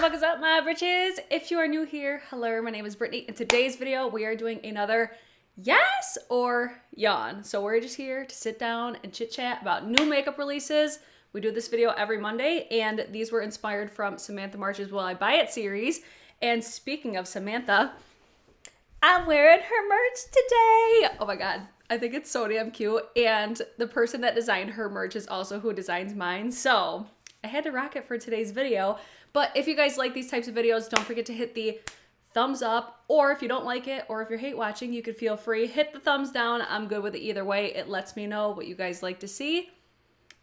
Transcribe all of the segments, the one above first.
What is up, my britches? If you are new here, hello, my name is Brittany. In today's video, we are doing another yes or yawn. So we're just here to sit down and chit chat about new makeup releases. We do this video every Monday, and these were inspired from Samantha March's Will I Buy It series. And speaking of Samantha, I'm wearing her merch today. Oh my God, I think it's so damn cute. And the person that designed her merch is also who designs mine. So I had to rock it for today's video. But if you guys like these types of videos, don't forget to hit the thumbs up, or if you don't like it, or if you're hate watching, you could feel free, hit the thumbs down. I'm good with it either way. It lets me know what you guys like to see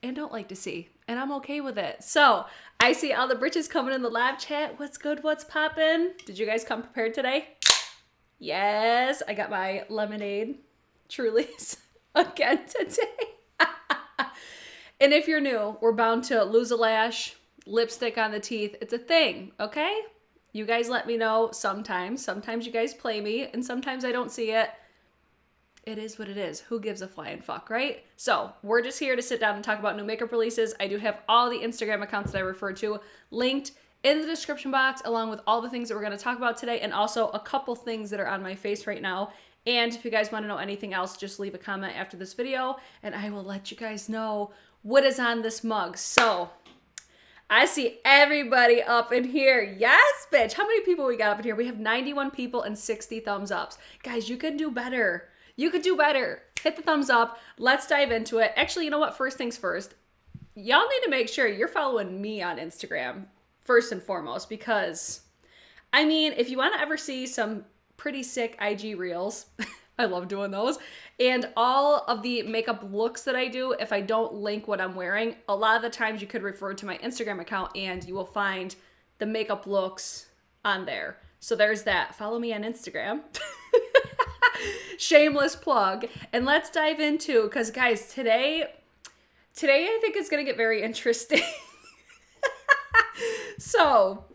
and don't like to see, and I'm okay with it. So I see all the britches coming in the live chat. What's good? What's poppin'? Did you guys come prepared today? Yes, I got my lemonade Trulies again today. And if you're new, we're bound to lose a lash, lipstick on the teeth. It's a thing, okay? You guys let me know sometimes. Sometimes you guys play me, and sometimes I don't see it. It is what it is. Who gives a flying fuck, right? So we're just here to sit down and talk about new makeup releases. I do have all the Instagram accounts that I refer to linked in the description box, along with all the things that we're going to talk about today, and also a couple things that are on my face right now. And if you guys want to know anything else, just leave a comment after this video, and I will let you guys know what is on this mug. So I see everybody up in here. Yes, bitch. How many people we got up in here? We have 91 people and 60 thumbs ups. Guys, you could do better. You could do better. Hit the thumbs up. Let's dive into it. Actually, you know what? First things first. Y'all need to make sure you're following me on Instagram first and foremost, because, I mean, if you want to ever see some pretty sick IG reels, I love doing those, and all of the makeup looks that I do, if I don't link what I'm wearing, a lot of the times you could refer to my Instagram account and you will find the makeup looks on there. So there's that. Follow me on Instagram. Shameless plug. And let's dive into, because guys, today I think it's going to get very interesting. So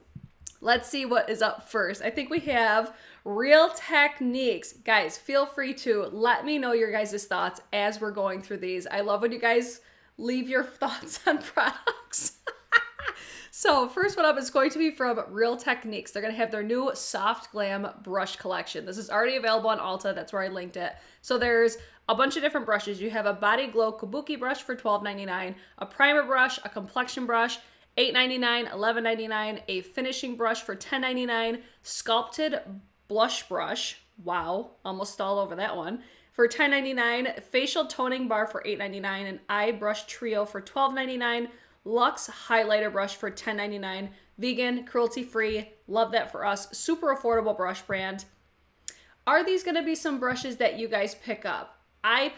let's see what is up first. I think we have Real Techniques. Guys, feel free to let me know your guys' thoughts as we're going through these. I love when you guys leave your thoughts on products. So first one up is going to be from Real Techniques. They're going to have their new Soft Glam brush collection. This is already available on Ulta. That's where I linked it. So there's a bunch of different brushes. You have a Body Glow Kabuki brush for $12.99, a primer brush, a complexion brush, $8.99, $11.99, a finishing brush for $10.99, sculpted blush brush, wow, almost all over that one, for $10.99, facial toning bar for $8.99, an eye brush trio for $12.99, Luxe highlighter brush for $10.99, vegan, cruelty-free, love that for us, super affordable brush brand. Are these going to be some brushes that you guys pick up? I'm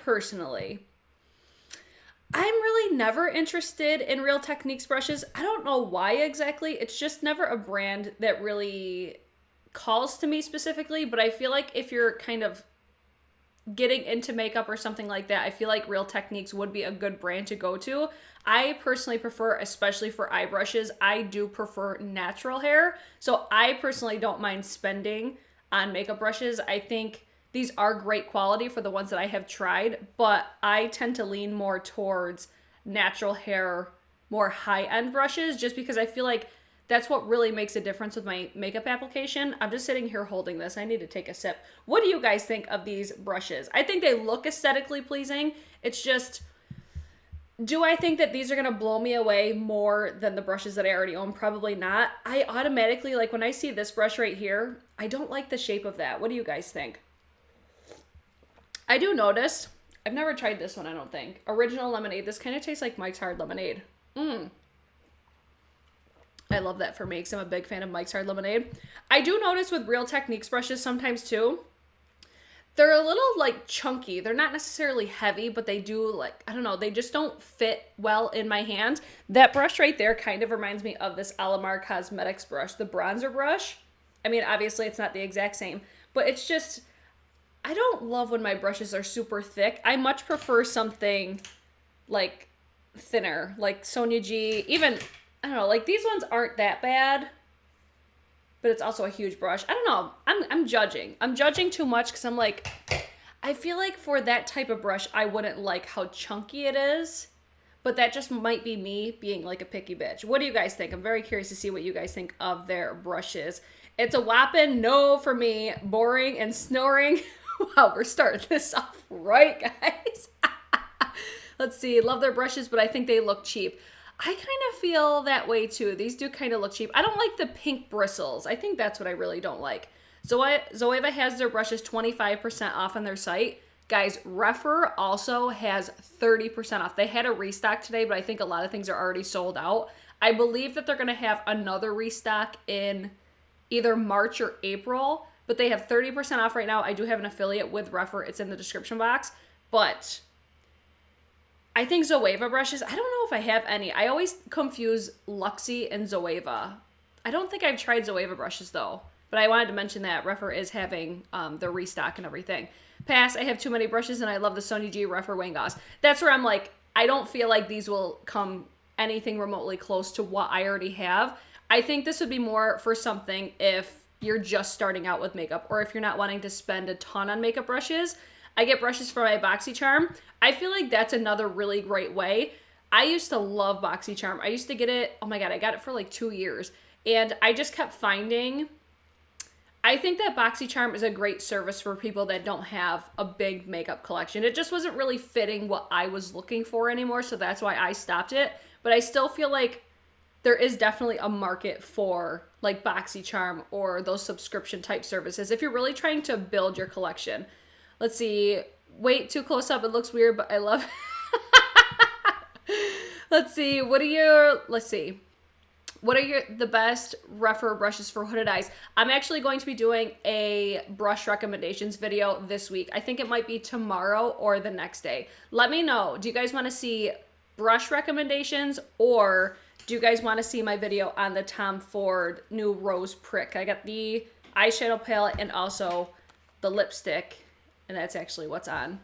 really never interested in Real Techniques brushes. I don't know why exactly. It's just never a brand that really calls to me specifically, but I feel like if you're kind of getting into makeup or something like that, I feel like Real Techniques would be a good brand to go to. I personally prefer, especially for eye brushes, I do prefer natural hair. So I personally don't mind spending on makeup brushes. I think these are great quality for the ones that I have tried, but I tend to lean more towards natural hair, more high-end brushes, just because I feel like that's what really makes a difference with my makeup application. I'm just sitting here holding this. I need to take a sip. What do you guys think of these brushes? I think they look aesthetically pleasing. It's just, do I think that these are gonna blow me away more than the brushes that I already own? Probably not. I automatically, like when I see this brush right here, I don't like the shape of that. What do you guys think? I do notice, I've never tried this one, I don't think. Original lemonade. This kind of tastes like Mike's Hard Lemonade. I love that for me because I'm a big fan of Mike's Hard Lemonade. I do notice with Real Techniques brushes sometimes too, they're a little like chunky. They're not necessarily heavy, but they do, like, I don't know, they just don't fit well in my hand. That brush right there kind of reminds me of this Nomad Cosmetics brush, the bronzer brush. I mean, obviously it's not the exact same, but it's just, I don't love when my brushes are super thick. I much prefer something like thinner, like Sonia G, even, I don't know, like these ones aren't that bad, but it's also a huge brush. I don't know. I'm judging. I'm judging too much because I'm like, I feel like for that type of brush, I wouldn't like how chunky it is, but that just might be me being like a picky bitch. What do you guys think? I'm very curious to see what you guys think of their brushes. It's a whopping no for me. Boring and snoring. Wow, we're starting this off right, guys. Let's see. Love their brushes, but I think they look cheap. I kind of feel that way too. These do kind of look cheap. I don't like the pink bristles. I think that's what I really don't like. Zoeva has their brushes 25% off on their site. Guys, Refer also has 30% off. They had a restock today, but I think a lot of things are already sold out. I believe that they're going to have another restock in either March or April, but they have 30% off right now. I do have an affiliate with Refer. It's in the description box, but I think Zoeva brushes, I don't know if I have any. I always confuse Luxie and Zoeva. I don't think I've tried Zoeva brushes though, but I wanted to mention that Refer is having the restock and everything. Pass, I have too many brushes and I love the Sony G Refer Wayne Goss. That's where I'm like, I don't feel like these will come anything remotely close to what I already have. I think this would be more for something if you're just starting out with makeup or if you're not wanting to spend a ton on makeup brushes. I get brushes for my BoxyCharm. I feel like that's another really great way. I used to love BoxyCharm. I used to get it, oh my God, I got it for like 2 years. And I just kept finding, I think that BoxyCharm is a great service for people that don't have a big makeup collection. It just wasn't really fitting what I was looking for anymore, so that's why I stopped it. But I still feel like there is definitely a market for like BoxyCharm or those subscription type services if you're really trying to build your collection. Let's see. Wait, too close up. It looks weird, but I love it. Let's see. What are the best Refer brushes for hooded eyes? I'm actually going to be doing a brush recommendations video this week. I think it might be tomorrow or the next day. Let me know. Do you guys want to see brush recommendations or do you guys want to see my video on the Tom Ford new Rose Prick? I got the eyeshadow palette and also the lipstick, and that's actually what's on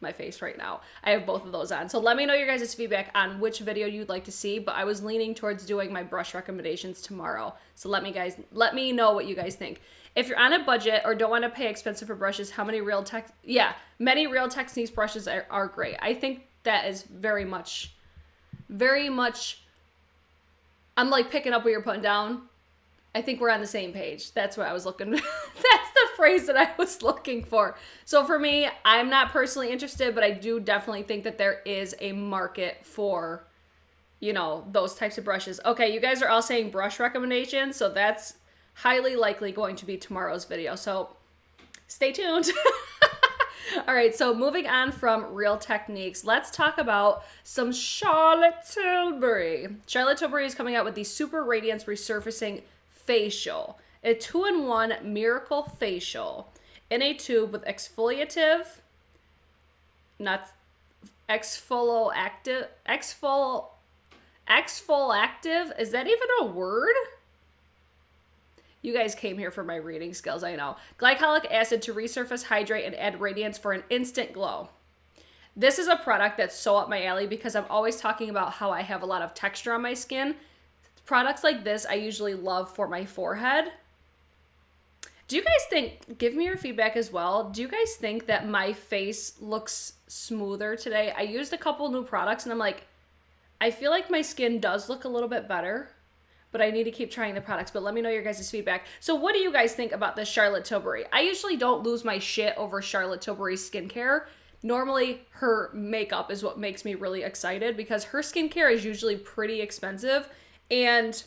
my face right now. I have both of those on. So let me know your guys' feedback on which video you'd like to see, but I was leaning towards doing my brush recommendations tomorrow. So let me know what you guys think. If you're on a budget or don't want to pay expensive for brushes, many Real Techniques brushes are great. I think that is very much, I'm like picking up what you're putting down. I think we're on the same page. That's what I was looking. That's the phrase that I was looking for. So for me, I'm not personally interested, but I do definitely think that there is a market for, you know, those types of brushes. Okay, you guys are all saying brush recommendations, so that's highly likely going to be tomorrow's video. So stay tuned. All right, so moving on from Real Techniques, let's talk about some Charlotte Tilbury. Charlotte Tilbury is coming out with the Super Radiance Resurfacing Facial, a 2-in-1 miracle facial in a tube with exfoliative, not exfoliactive, is that even a word? You guys came here for my reading skills, I know. Glycolic acid to resurface, hydrate, and add radiance for an instant glow. This is a product that's so up my alley because I'm always talking about how I have a lot of texture on my skin. Products like this I usually love for my forehead. Do you guys think, give me your feedback as well, do you guys think that my face looks smoother today? I used a couple new products and I'm like, I feel like my skin does look a little bit better, but I need to keep trying the products. But let me know your guys' feedback. So what do you guys think about this Charlotte Tilbury? I usually don't lose my shit over Charlotte Tilbury's skincare. Normally, her makeup is what makes me really excited because her skincare is usually pretty expensive. And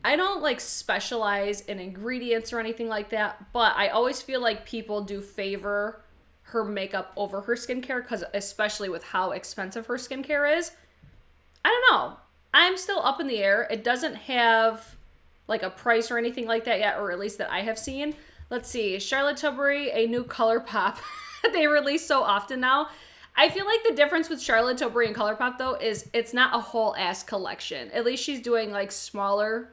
I don't like specialize in ingredients or anything like that, but I always feel like people do favor her makeup over her skincare because especially with how expensive her skincare is. I don't know. I'm still up in the air. It doesn't have like a price or anything like that yet, or at least that I have seen. Let's see. Charlotte Tilbury, a new color pop. They release so often now. I feel like the difference with Charlotte Tilbury and ColourPop though is it's not a whole ass collection. At least she's doing like smaller,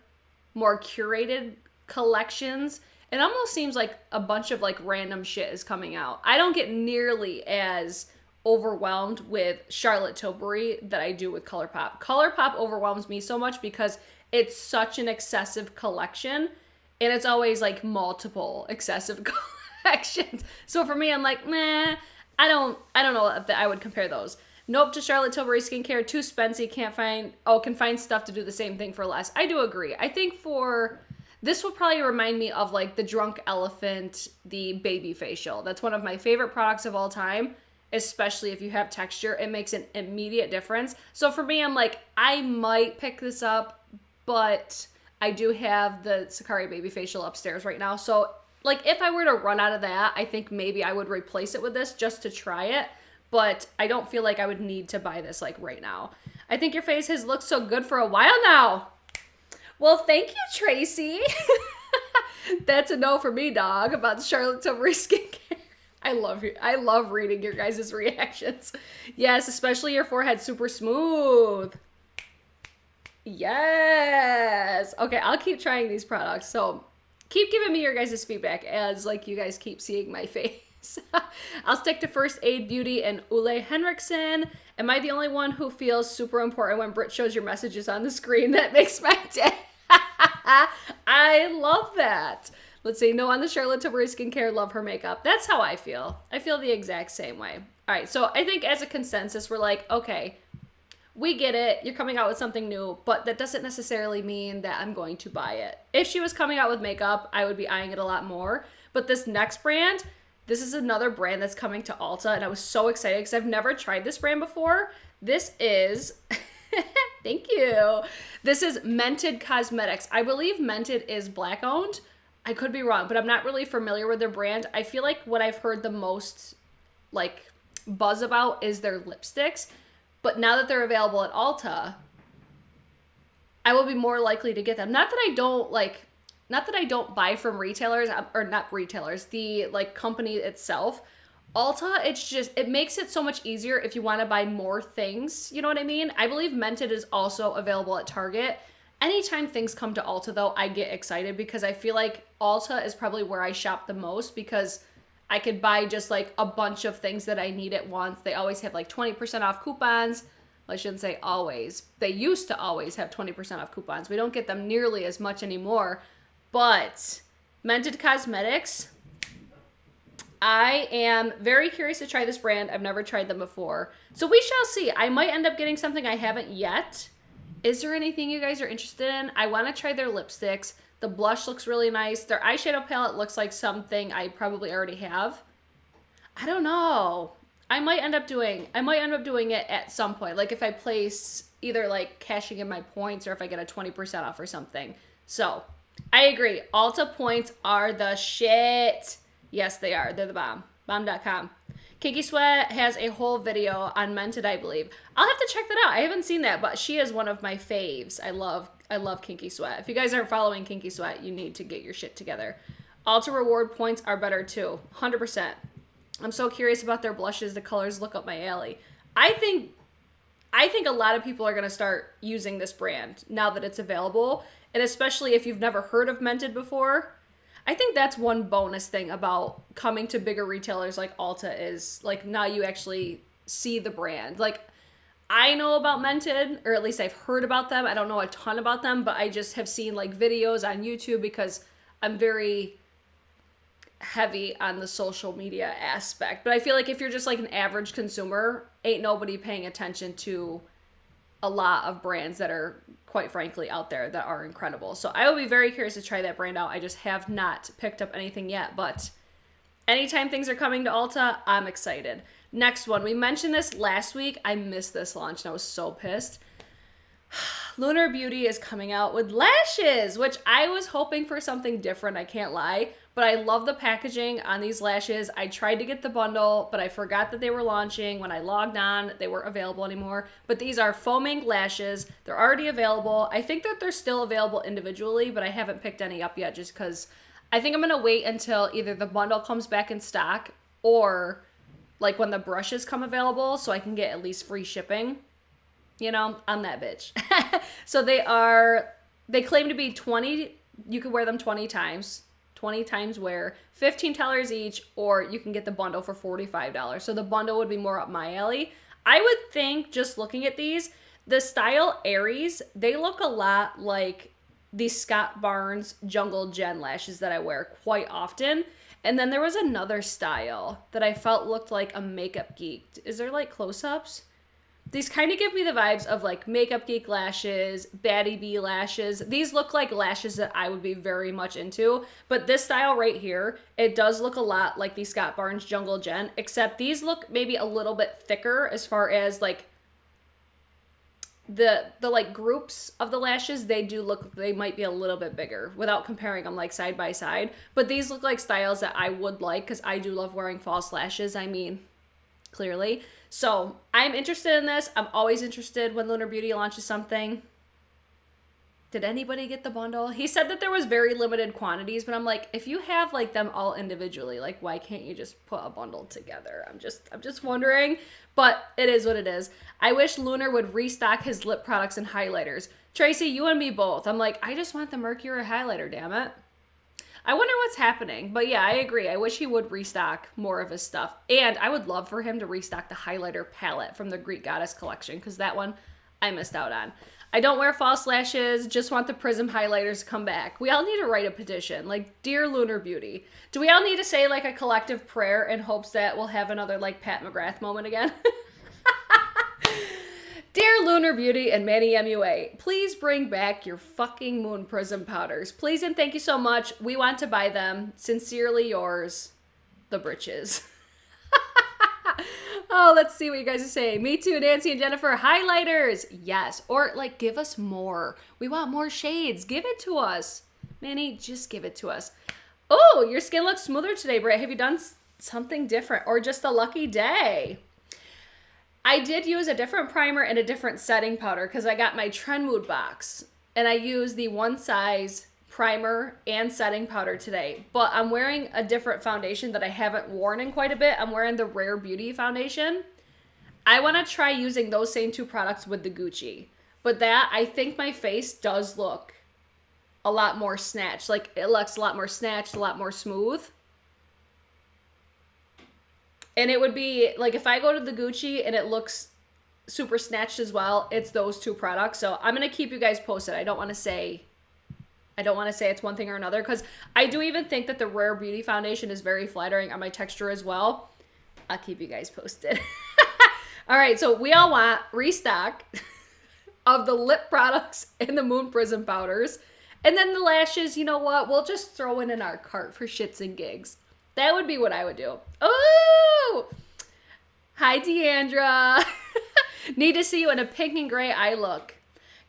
more curated collections. It almost seems like a bunch of like random shit is coming out. I don't get nearly as overwhelmed with Charlotte Tilbury that I do with ColourPop. ColourPop overwhelms me so much because it's such an excessive collection and it's always like multiple excessive collections. So for me, I'm like, meh, I don't know if I would compare those. Nope to Charlotte Tilbury skincare, too spency, can find stuff to do the same thing for less. I do agree. I think this will probably remind me of like the Drunk Elephant, the baby facial. That's one of my favorite products of all time, especially if you have texture. It makes an immediate difference. So for me, I'm like, I might pick this up, but I do have the Sakari baby facial upstairs right now. So like if I were to run out of that, I think maybe I would replace it with this just to try it. But I don't feel like I would need to buy this like right now. I think your face has looked so good for a while now. Well, thank you, Tracy. That's a no for me, dog, about the Charlotte Tilbury skincare. I love reading your guys' reactions. Yes, especially your forehead, super smooth. Yes. Okay, I'll keep trying these products. So keep giving me your guys' feedback as like you guys keep seeing my face. I'll stick to First Aid Beauty and Ole Henriksen. Am I the only one who feels super important when Brit shows your messages on the screen? That makes my day. I love that. Let's see. No on the Charlotte Tilbury skincare. Love her makeup. That's how I feel. I feel the exact same way. All right. So I think as a consensus, we're like, okay, we get it. You're coming out with something new, but that doesn't necessarily mean that I'm going to buy it. If she was coming out with makeup, I would be eyeing it a lot more. But this next brand, this is another brand that's coming to Ulta, and I was so excited because I've never tried this brand before. This is, thank you. This is Mented Cosmetics. I believe Mented is Black owned. I could be wrong, but I'm not really familiar with their brand. I feel like what I've heard the most like buzz about is their lipsticks. But now that they're available at Ulta, I will be more likely to get them. Not that I don't buy from retailers, or not retailers, the like company itself. Ulta, it makes it so much easier if you want to buy more things. You know what I mean? I believe Mented is also available at Target. Anytime things come to Ulta though, I get excited because I feel like Ulta is probably where I shop the most because I could buy just like a bunch of things that I need at once. They always have like 20% off coupons. Well, I shouldn't say always. They used to always have 20% off coupons. We don't get them nearly as much anymore. But Mented Cosmetics, I am very curious to try this brand. I've never tried them before. So we shall see. I might end up getting something I haven't yet. Is there anything you guys are interested in? I want to try their lipsticks. The blush looks really nice. Their eyeshadow palette looks like something I probably already have. I don't know. I might end up doing it at some point. Like if I place either like cashing in my points or if I get a 20% off or something. So I agree. Ulta points are the shit. Yes, they are. They're the bomb. Bomb.com. Kinky Sweat has a whole video on Mented, I believe. I'll have to check that out. I haven't seen that, but she is one of my faves. I love Kinky Sweat. If you guys aren't following Kinky Sweat, you need to get your shit together. Ulta reward points are better too. 100%. I'm so curious about their blushes. The colors look up my alley. I think a lot of people are going to start using this brand now that it's available. And especially if you've never heard of Mented before. I think that's one bonus thing about coming to bigger retailers like Ulta is like now you actually see the brand. Like I know about Mented, or at least I've heard about them. I don't know a ton about them, but I just have seen like videos on YouTube because I'm very heavy on the social media aspect. But I feel like if you're just like an average consumer, ain't nobody paying attention to a lot of brands that are quite frankly out there that are incredible. So I will be very curious to try that brand out. I just have not picked up anything yet, but anytime things are coming to Ulta, I'm excited. Next one, we mentioned this last week. I missed this launch and I was so pissed. Lunar Beauty is coming out with lashes, which I was hoping for something different, I can't lie. But I love the packaging on these lashes. I tried to get the bundle, but I forgot that they were launching. When I logged on, they weren't available anymore. But these are foaming lashes. They're already available. I think that they're still available individually, but I haven't picked any up yet just because I think I'm going to wait until either the bundle comes back in stock or like when the brushes come available so I can get at least free shipping. You know, I'm that bitch. So they claim to be 20, you could wear them 20 times. 20 times wear, $15 each, or you can get the bundle for $45. So the bundle would be more up my alley. I would think, just looking at these, the style Aries, they look a lot like the Scott Barnes Jungle Gen lashes that I wear quite often. And then there was another style that I felt looked like a Makeup Geek. Is there like close-ups? These kind of give me the vibes of like Makeup Geek lashes, Baddie Bee lashes. These look like lashes that I would be very much into. But this style right here, it does look a lot like the Scott Barnes Jungle Gen, except these look maybe a little bit thicker as far as like the like groups of the lashes. They do look, they might be a little bit bigger without comparing them like side by side. But these look like styles that I would like because I do love wearing false lashes. I mean, clearly. So I'm interested in this. I'm always interested when Lunar Beauty launches something. Did anybody get the bundle? He said that there was very limited quantities, but I'm like, if you have like them all individually, like why can't you just put a bundle together? I'm just wondering, but it is what it is. I wish Lunar would restock his lip products and highlighters. Tracy, you and me both. I'm like, I just want the Mercury highlighter, damn it. I wonder what's happening. But yeah, I agree. I wish he would restock more of his stuff. And I would love for him to restock the highlighter palette from the Greek Goddess collection, because that one I missed out on. I don't wear false lashes, just want the Prism highlighters to come back. We all need to write a petition, like, Dear Lunar Beauty. Do we all need to say like a collective prayer in hopes that we'll have another like Pat McGrath moment again? Dear Lunar Beauty and Manny MUA, please bring back your fucking Moon Prism powders. Please and thank you so much. We want to buy them. Sincerely yours, the Britches. Oh, let's see what you guys are saying. Me too, Nancy and Jennifer. Highlighters. Yes. Or like give us more. We want more shades. Give it to us. Manny, just give it to us. Oh, your skin looks smoother today, Britt. Have you done something different or just a lucky day? I did use a different primer and a different setting powder because I got my Trend Mood box and I used the one size primer and setting powder today, but I'm wearing a different foundation that I haven't worn in quite a bit. I'm wearing the Rare Beauty foundation. I want to try using those same two products with the Gucci, but that, I think my face does look a lot more snatched. Like it looks a lot more snatched, a lot more smooth. And it would be, like, if I go to the Gucci and it looks super snatched as well, it's those two products. So I'm going to keep you guys posted. I don't want to say it's one thing or another, because I do even think that the Rare Beauty foundation is very flattering on my texture as well. I'll keep you guys posted. All right, so we all want restock of the lip products and the Moon Prism powders. And then the lashes, you know what? We'll just throw in our cart for shits and gigs. That would be what I would do. Oh! Hi, Deandra. Need to see you in a pink and gray eye look.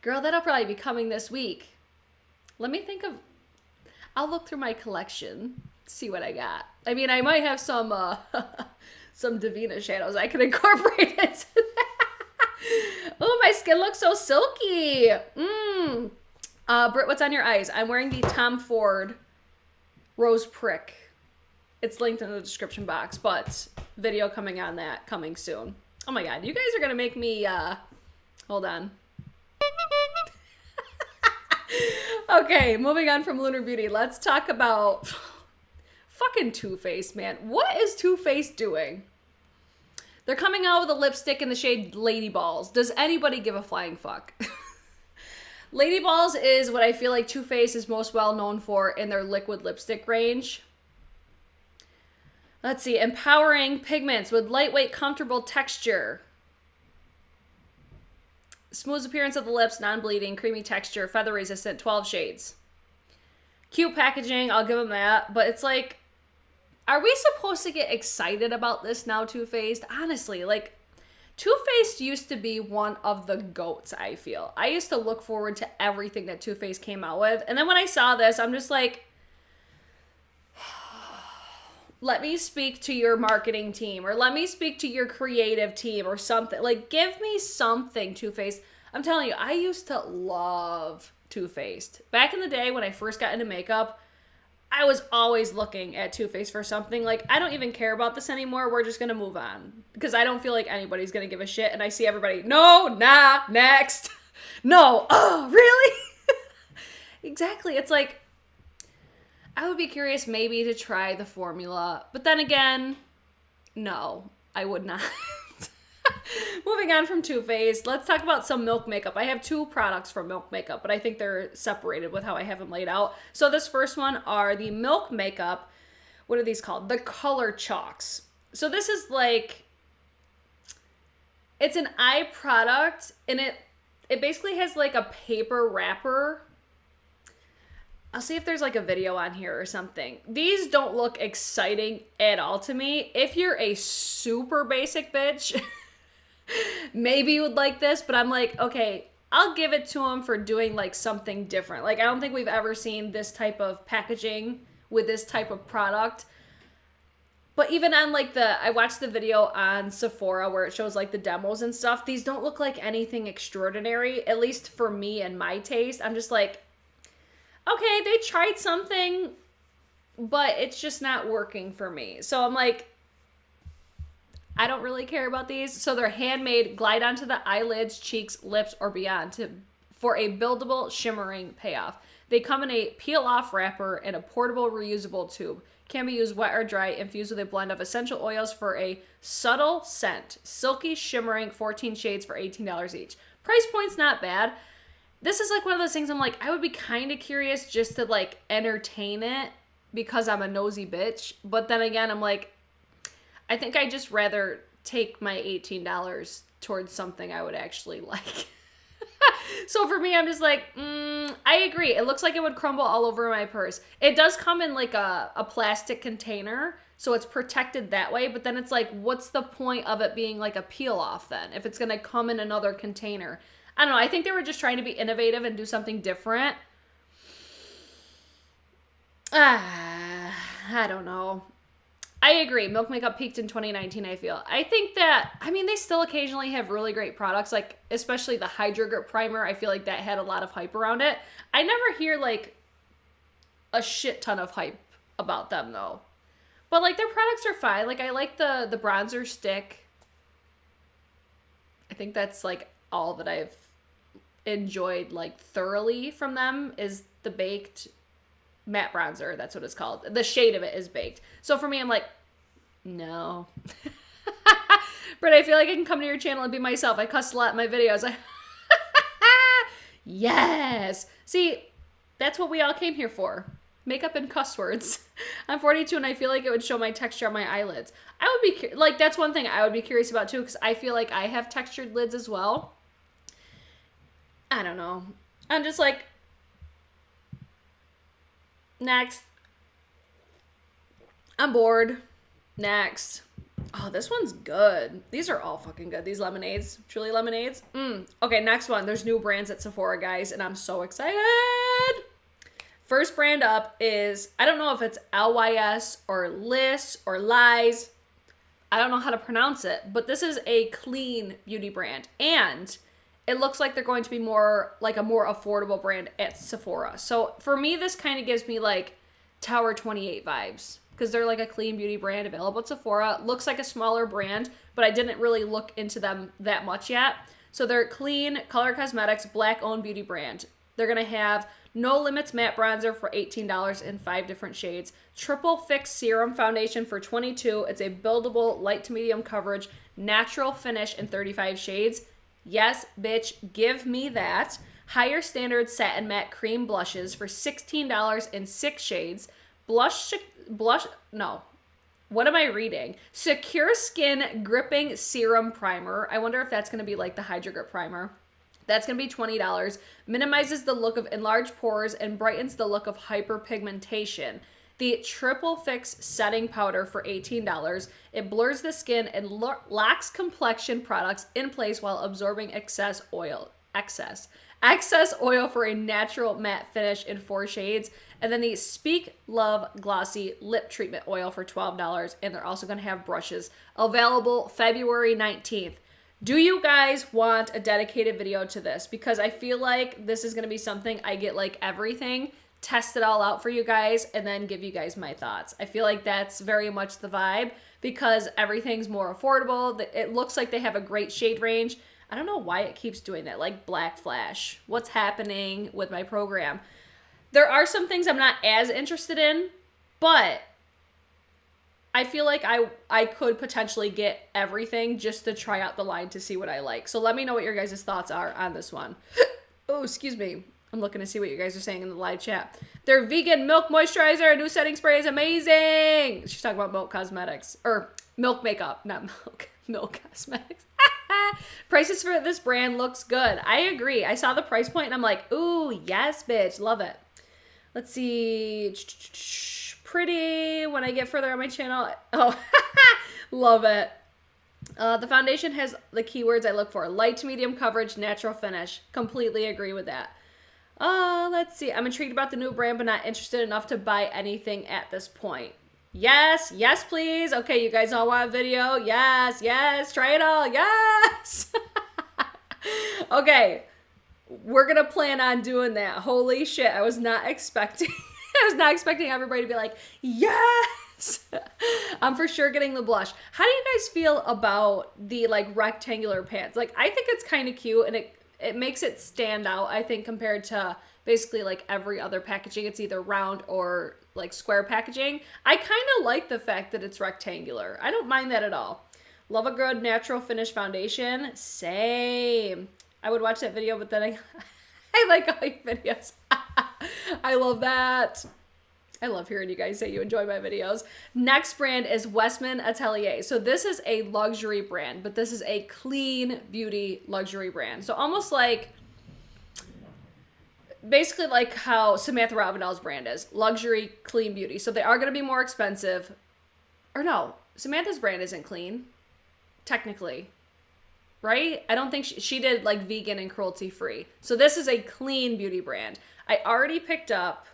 Girl, that'll probably be coming this week. Let me think of... I'll look through my collection, see what I got. I mean, I might have some some Davina shadows I can incorporate into that. Oh, my skin looks so silky. Britt, what's on your eyes? I'm wearing the Tom Ford Rose Prick. It's linked in the description box, but video coming on that, coming soon. Oh my god, you guys are gonna make me, hold on. Okay, moving on from Lunar Beauty, let's talk about fucking Too Faced, man. What is Too Faced doing? They're coming out with a lipstick in the shade Lady Balls. Does anybody give a flying fuck? Lady Balls is what I feel like Too Faced is most well known for in their liquid lipstick range. Let's see, empowering pigments with lightweight, comfortable texture. Smooth appearance of the lips, non-bleeding, creamy texture, feather resistant, 12 shades. Cute packaging, I'll give them that. But it's like, are we supposed to get excited about this now, Too Faced? Honestly, like, Too Faced used to be one of the GOATs, I feel. I used to look forward to everything that Too Faced came out with. And then when I saw this, I'm just like, let me speak to your marketing team, or let me speak to your creative team or something. Like, give me something, Too Faced. I'm telling you, I used to love Too Faced. Back in the day when I first got into makeup, I was always looking at Too Faced for something. Like, I don't even care about this anymore. We're just going to move on. Because I don't feel like anybody's going to give a shit. And I see everybody, no, nah, next. No, oh, really? Exactly. It's like, I would be curious maybe to try the formula, but then again, no, I would not. Moving on from Too Faced, let's talk about some Milk Makeup. I have two products from Milk Makeup, but I think they're separated with how I have them laid out. So this first one are the Milk Makeup, what are these called? The Color Chalks. So this is like, It's an eye product, and it basically has like a paper wrapper. I'll see if there's like a video on here or something. These don't look exciting at all to me. If you're a super basic bitch, maybe you would like this, but I'm like, okay, I'll give it to them for doing like something different. Like, I don't think we've ever seen this type of packaging with this type of product. But even on like I watched the video on Sephora where it shows like the demos and stuff. These don't look like anything extraordinary, at least for me and my taste. I'm just like, okay, they tried something, but it's just not working for me. So I'm like, I don't really care about these. So they're handmade, glide onto the eyelids, cheeks, lips, or beyond for a buildable, shimmering payoff. They come in a peel-off wrapper and a portable, reusable tube. Can be used wet or dry, infused with a blend of essential oils for a subtle scent. Silky, shimmering, 14 shades for $18 each. Price point's not bad. This is like one of those things I'm like, I would be kind of curious just to like entertain it because I'm a nosy bitch. But then again, I'm like, I think I'd just rather take my $18 towards something I would actually like. So for me, I'm just like, I agree. It looks like it would crumble all over my purse. It does come in like a plastic container, so it's protected that way. But then it's like, what's the point of it being like a peel off then if it's going to come in another container? I don't know. I think they were just trying to be innovative and do something different. I don't know. I agree. Milk Makeup peaked in 2019, I feel. I think that, I mean, they still occasionally have really great products, like especially the Hydro Grip Primer. I feel like that had a lot of hype around it. I never hear like a shit ton of hype about them though. But like their products are fine. Like I like the bronzer stick. I think that's like all that I've enjoyed like thoroughly from them is the baked matte bronzer. That's what it's called. The shade of it is baked. So for me, I'm like, no. But I feel like I can come to your channel and be myself. I cuss a lot in my videos. Yes. See, that's what we all came here for. Makeup and cuss words. I'm 42 and I feel like it would show my texture on my eyelids. I would be like, that's one thing I would be curious about too, because I feel like I have textured lids as well. I don't know. I'm just like, next. I'm bored. Next. Oh, this one's good. These are all fucking good. These lemonades. Truly lemonades. Okay, next one. There's new brands at Sephora, guys, and I'm so excited. First brand up is, I don't know if it's LYS or LYS or LYS. I don't know how to pronounce it, but this is a clean beauty brand. And it looks like they're going to be more like a more affordable brand at Sephora. So for me, this kind of gives me like Tower 28 vibes because they're like a clean beauty brand available at Sephora. Looks like a smaller brand, but I didn't really look into them that much yet. So they're clean, Color Cosmetics, Black-owned beauty brand. They're going to have No Limits matte bronzer for $18 in 5 different shades. Triple Fix serum foundation for $22. It's a buildable light to medium coverage, natural finish in 35 shades. Yes, bitch, give me that. Higher Standard Satin Matte Cream Blushes for $16 in 6 shades. No. What am I reading? Secure Skin Gripping Serum Primer. I wonder if that's going to be like the Hydro Grip Primer. That's going to be $20. Minimizes the look of enlarged pores and brightens the look of hyperpigmentation. The Triple Fix Setting Powder for $18. It blurs the skin and locks complexion products in place while absorbing excess oil for a natural matte finish in 4 shades. And then the Speak Love Glossy Lip Treatment Oil for $12. And they're also going to have brushes available February 19th. Do you guys want a dedicated video to this? Because I feel like this is going to be something I get like everything, test it all out for you guys, and then give you guys my thoughts. I feel like that's very much the vibe because everything's more affordable. It looks like they have a great shade range. I don't know why it keeps doing that, like Black Flash. What's happening with my program? There are some things I'm not as interested in, but I feel like I could potentially get everything just to try out the line to see what I like. So let me know what your guys' thoughts are on this one. Oh, excuse me. I'm looking to see what you guys are saying in the live chat. Their vegan milk moisturizer, new setting spray is amazing. She's talking about Milk Cosmetics. Or Milk Makeup, not Milk. Milk Cosmetics. Prices for this brand looks good. I agree. I saw the price point and I'm like, ooh, yes, bitch. Love it. Let's see. Pretty when I get further on my channel. Oh, love it. The foundation has the keywords I look for. Light to medium coverage, natural finish. Completely agree with that. Let's see. I'm intrigued about the new brand, but not interested enough to buy anything at this point. Yes, yes, please. Okay, you guys all want a video? Yes, yes, try it all. Yes. Okay, we're gonna plan on doing that. Holy shit, I was not expecting everybody to be like, yes. I'm for sure getting the blush. How do you guys feel about the like rectangular pants? Like, I think it's kind of cute and it makes it stand out, I think, compared to basically like every other packaging. It's either round or like square packaging. I kind of like the fact that it's rectangular. I don't mind that at all. Love a good natural finish foundation. Same. I would watch that video, but then I like all your videos. I love that. I love hearing you guys say you enjoy my videos. Next brand is Westman Atelier. So this is a luxury brand, but this is a clean beauty luxury brand. So almost like, basically like how Samantha Ravenel's brand is. Luxury, clean beauty. So they are going to be more expensive. Or no, Samantha's brand isn't clean, technically. Right? I don't think she did like vegan and cruelty free. So this is a clean beauty brand. I already picked up,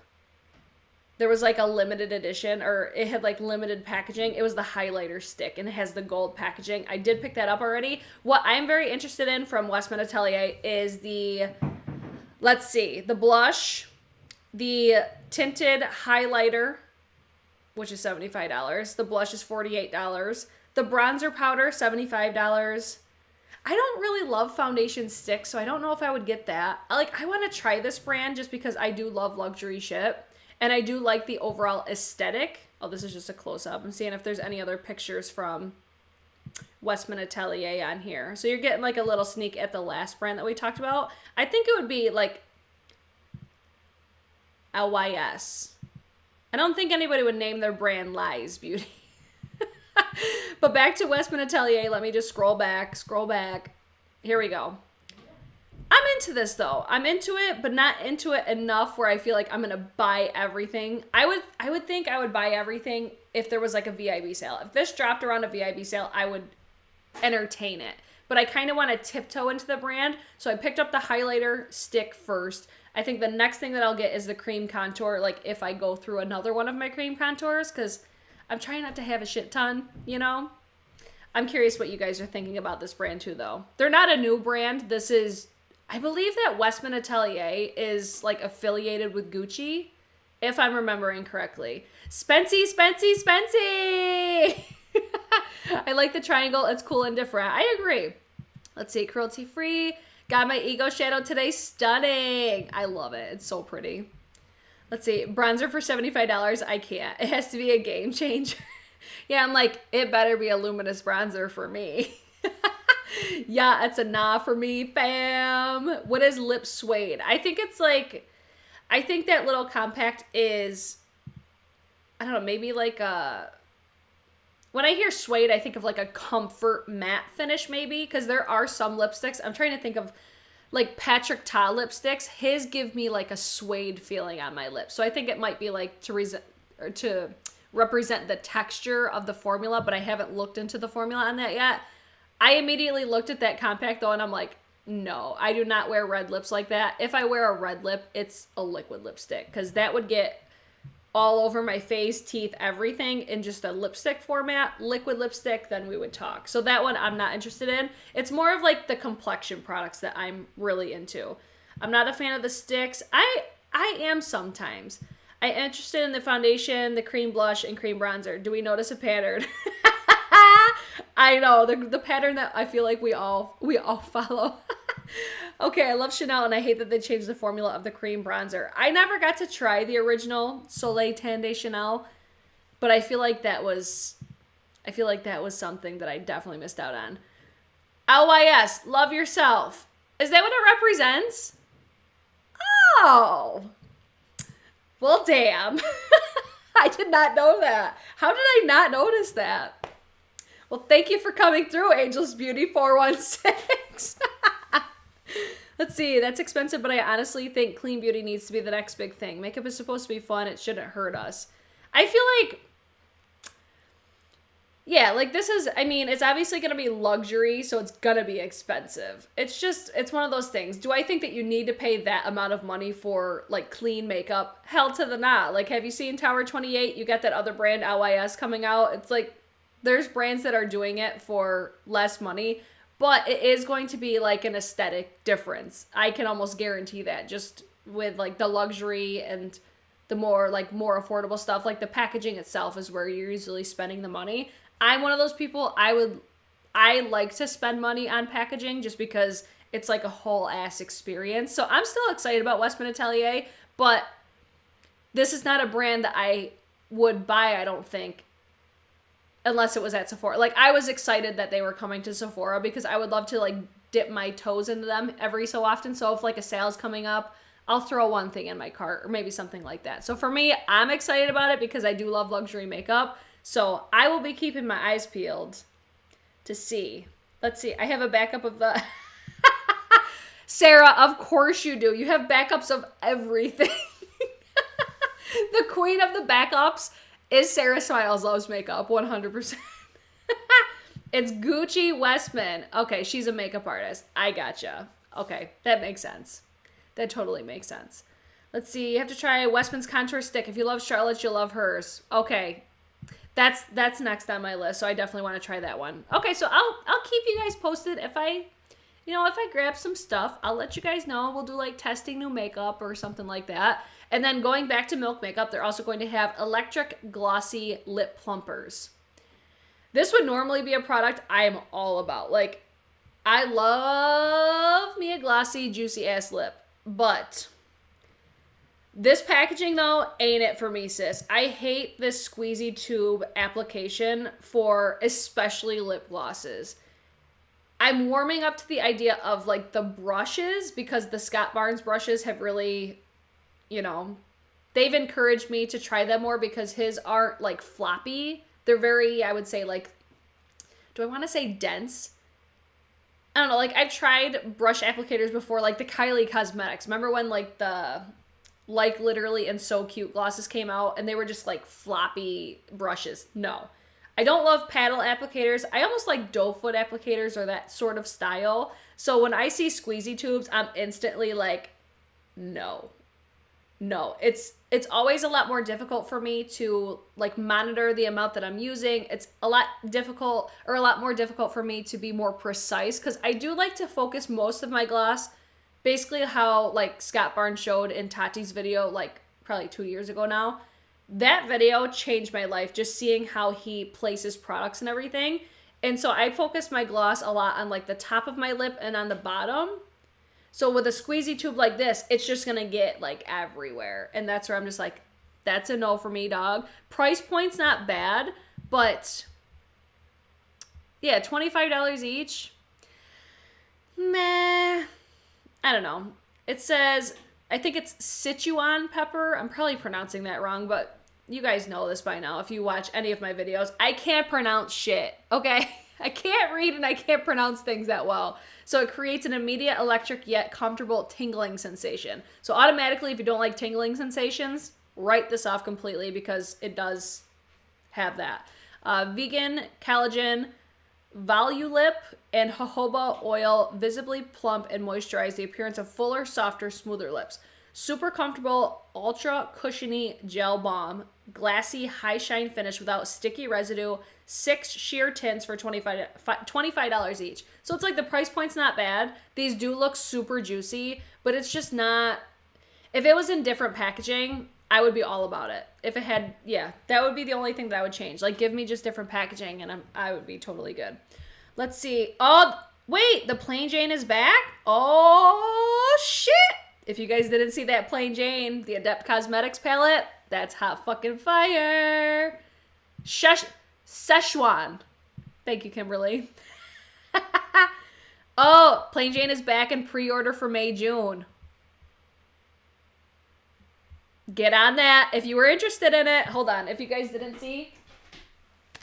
there was like a limited edition, or it had like limited packaging. It was the highlighter stick and it has the gold packaging. I did pick that up already. What I'm very interested in from Westman Atelier is the, let's see, the blush, the tinted highlighter, which is $75. The blush is $48. The bronzer powder, $75. I don't really love foundation sticks, so I don't know if I would get that. I want to try this brand just because I do love luxury shit. And I do like the overall aesthetic. Oh, this is just a close-up. I'm seeing if there's any other pictures from Westman Atelier on here. So you're getting like a little sneak at the last brand that we talked about. I think it would be like LYS. I don't think anybody would name their brand LYS Beauty. But back to Westman Atelier. Let me just scroll back. Here we go. I'm into this though. I'm into it, but not into it enough where I feel like I'm gonna buy everything. I would think I would buy everything if there was like a VIB sale. If this dropped around a VIB sale, I would entertain it. But I kind of want to tiptoe into the brand, so I picked up the highlighter stick first. I think the next thing that I'll get is the cream contour, like if I go through another one of my cream contours, because I'm trying not to have a shit ton, you know? I'm curious what you guys are thinking about this brand too, though. They're not a new brand. This is, I believe that Westman Atelier is like affiliated with Gucci, if I'm remembering correctly. Spency! I like the triangle. It's cool and different. I agree. Let's see. Cruelty free. Got my ego shadow today. Stunning. I love it. It's so pretty. Let's see. Bronzer for $75. I can't. It has to be a game changer. Yeah, I'm like, it better be a luminous bronzer for me. Yeah, it's a nah for me, fam. What is lip suede? I think it's like, I think that little compact is, I don't know, maybe like a, when I hear suede, I think of like a comfort matte finish maybe, because there are some lipsticks. I'm trying to think of like Patrick Ta lipsticks. His give me like a suede feeling on my lips. So I think it might be like to represent the texture of the formula, but I haven't looked into the formula on that yet. I immediately looked at that compact though, and I'm like, no, I do not wear red lips like that. If I wear a red lip, it's a liquid lipstick, because that would get all over my face, teeth, everything in just a lipstick format. Liquid lipstick, then we would talk. So that one I'm not interested in. It's more of like the complexion products that I'm really into. I'm not a fan of the sticks. I am sometimes. I'm interested in the foundation, the cream blush, and cream bronzer. Do we notice a pattern? I know, the pattern that I feel like we all follow. Okay, I love Chanel, and I hate that they changed the formula of the cream bronzer. I never got to try the original Soleil Tan de Chanel, but I feel like that was something that I definitely missed out on. LYS, love yourself. Is that what it represents? Oh. Well, damn. I did not know that. How did I not notice that? Well, thank you for coming through, LYS Beauty 416. Let's see, that's expensive, but I honestly think clean beauty needs to be the next big thing. Makeup is supposed to be fun. It shouldn't hurt us. I feel like, yeah, like this is, I mean, it's obviously going to be luxury, so it's going to be expensive. It's just, it's one of those things. Do I think that you need to pay that amount of money for like clean makeup? Hell to the nah. Like, have you seen Tower 28? You got that other brand, LYS, coming out. It's like, there's brands that are doing it for less money, but it is going to be like an aesthetic difference. I can almost guarantee that, just with like the luxury and the more affordable stuff. Like the packaging itself is where you're usually spending the money. I'm one of those people, I like to spend money on packaging just because it's like a whole ass experience. So I'm still excited about Westman Atelier, but this is not a brand that I would buy, I don't think, unless it was at Sephora. Like, I was excited that they were coming to Sephora because I would love to like dip my toes into them every so often. So if like a sale's coming up, I'll throw one thing in my cart or maybe something like that. So for me, I'm excited about it because I do love luxury makeup. So I will be keeping my eyes peeled to see. Let's see. I have a backup of the... Sarah, of course you do. You have backups of everything. The queen of the backups is Sarah Smiles Loves Makeup, 100%. It's Gucci Westman. Okay, she's a makeup artist. I gotcha. Okay, that makes sense. That totally makes sense. Let's see. You have to try Westman's Contour Stick. If you love Charlotte's, you'll love hers. Okay. That's next on my list, so I definitely want to try that one. Okay, so I'll keep you guys posted if I grab some stuff. I'll let you guys know. We'll do like testing new makeup or something like that. And then going back to Milk Makeup, they're also going to have electric glossy lip plumpers. This would normally be a product I am all about. Like, I love me a glossy, juicy ass lip, but this packaging, though, ain't it for me, sis. I hate this squeezy tube application for especially lip glosses. I'm warming up to the idea of, like, the brushes because the Scott Barnes brushes have really, they've encouraged me to try them more because his aren't, like, floppy. They're very, I would say, like, do I want to say dense? I don't know. Like, I've tried brush applicators before, like the Kylie Cosmetics. Remember when, like, the... Like Literally and So Cute glosses came out and they were just like floppy brushes. No. I don't love paddle applicators. I almost like doe foot applicators or that sort of style. So when I see squeezy tubes, I'm instantly like, no. No. It's always a lot more difficult for me to like monitor the amount that I'm using. It's a lot more difficult for me to be more precise because I do like to focus most of my gloss basically how, like, Scott Barnes showed in Tati's video, like, probably 2 years ago now. That video changed my life, just seeing how he places products and everything. And so I focus my gloss a lot on, like, the top of my lip and on the bottom. So with a squeezy tube like this, it's just gonna get, like, everywhere. And that's where I'm just like, that's a no for me, dog. Price point's not bad, but... yeah, $25 each. Meh... I don't know. It says, I think it's Sichuan pepper. I'm probably pronouncing that wrong, but you guys know this by now if you watch any of my videos. I can't pronounce shit, okay? I can't read and I can't pronounce things that well. So it creates an immediate electric yet comfortable tingling sensation. So automatically, if you don't like tingling sensations, write this off completely because it does have that. Vegan, collagen, Volulip, and jojoba oil visibly plump and moisturize the appearance of fuller, softer, smoother lips. Super comfortable, ultra cushiony gel balm, glassy, high shine finish without sticky residue, 6 sheer tints for $25 each. So it's like the price point's not bad. These do look super juicy, but it's just not... If it was in different packaging, I would be all about it. If it had, yeah, that would be the only thing that I would change. Like, give me just different packaging and I would be totally good. Let's see. Oh, wait, the Plain Jane is back? Oh, shit. If you guys didn't see that Plain Jane, the Adept Cosmetics palette, that's hot fucking fire. Szechuan. Thank you, Kimberly. Oh, Plain Jane is back in pre-order for May, June. Get on that. If you were interested in it, hold on. If you guys didn't see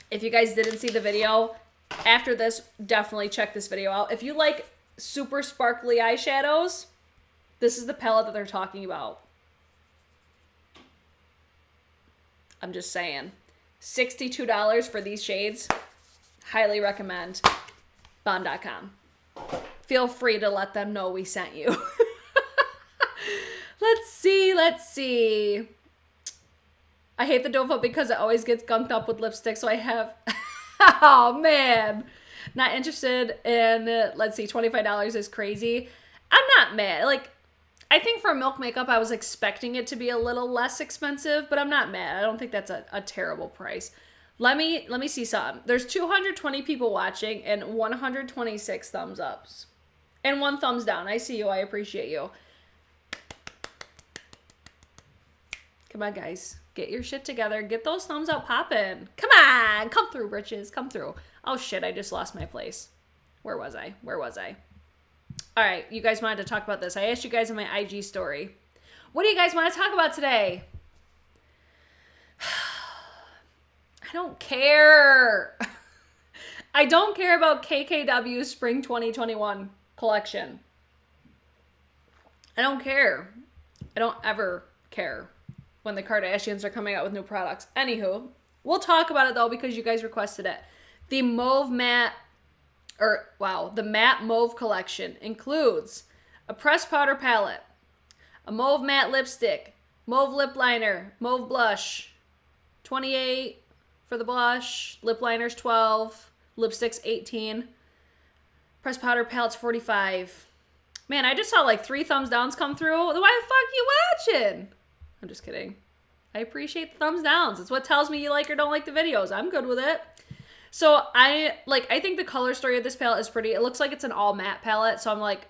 the video, after this, definitely check this video out. If you like super sparkly eyeshadows, this is the palette that they're talking about. I'm just saying. $62 for these shades. Highly recommend. Bond.com. Feel free to let them know we sent you. Let's see. I hate the doe foot because it always gets gunked up with lipstick, so I have... Oh, man. Not interested in, let's see, $25 is crazy. I'm not mad. Like, I think for Milk Makeup, I was expecting it to be a little less expensive, but I'm not mad. I don't think that's a terrible price. Let me see something. There's 220 people watching and 126 thumbs ups. And 1 thumbs down. I see you. I appreciate you. Come on, guys. Get your shit together. Get those thumbs up popping. Come on. Come through, britches. Come through. Oh, shit. I just lost my place. Where was I? All right. You guys wanted to talk about this. I asked you guys in my IG story. What do you guys want to talk about today? I don't care. I don't care about KKW Spring 2021 collection. I don't care. I don't ever care when the Kardashians are coming out with new products. Anywho, we'll talk about it though because you guys requested it. The the matte mauve collection includes a pressed powder palette, a mauve matte lipstick, mauve lip liner, mauve blush, 28 for the blush, lip liners 12, lipsticks 18, pressed powder palettes 45. Man, I just saw like 3 thumbs downs come through. Why the fuck you watching? I'm just kidding. I appreciate the thumbs downs. It's what tells me you like or don't like the videos. I'm good with it. So I think the color story of this palette is pretty. It looks like it's an all matte palette. So I'm like,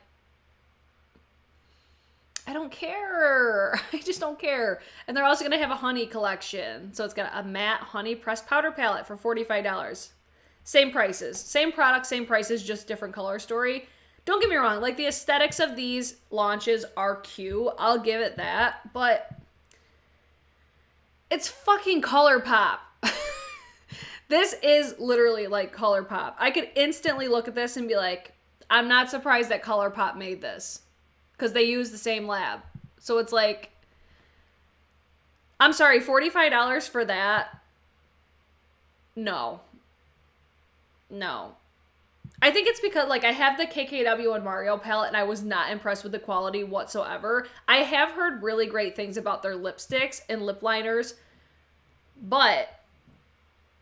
I don't care. I just don't care. And they're also going to have a honey collection. So it's got a matte honey pressed powder palette for $45. Same prices. Same product, same prices, just different color story. Don't get me wrong. Like the aesthetics of these launches are cute. I'll give it that. But it's fucking ColourPop. This is literally like ColourPop. I could instantly look at this and be like, I'm not surprised that ColourPop made this. Because they use the same lab. So it's like, I'm sorry, $45 for that? No. I think it's because, like, I have the KKW and Mario palette, and I was not impressed with the quality whatsoever. I have heard really great things about their lipsticks and lip liners, but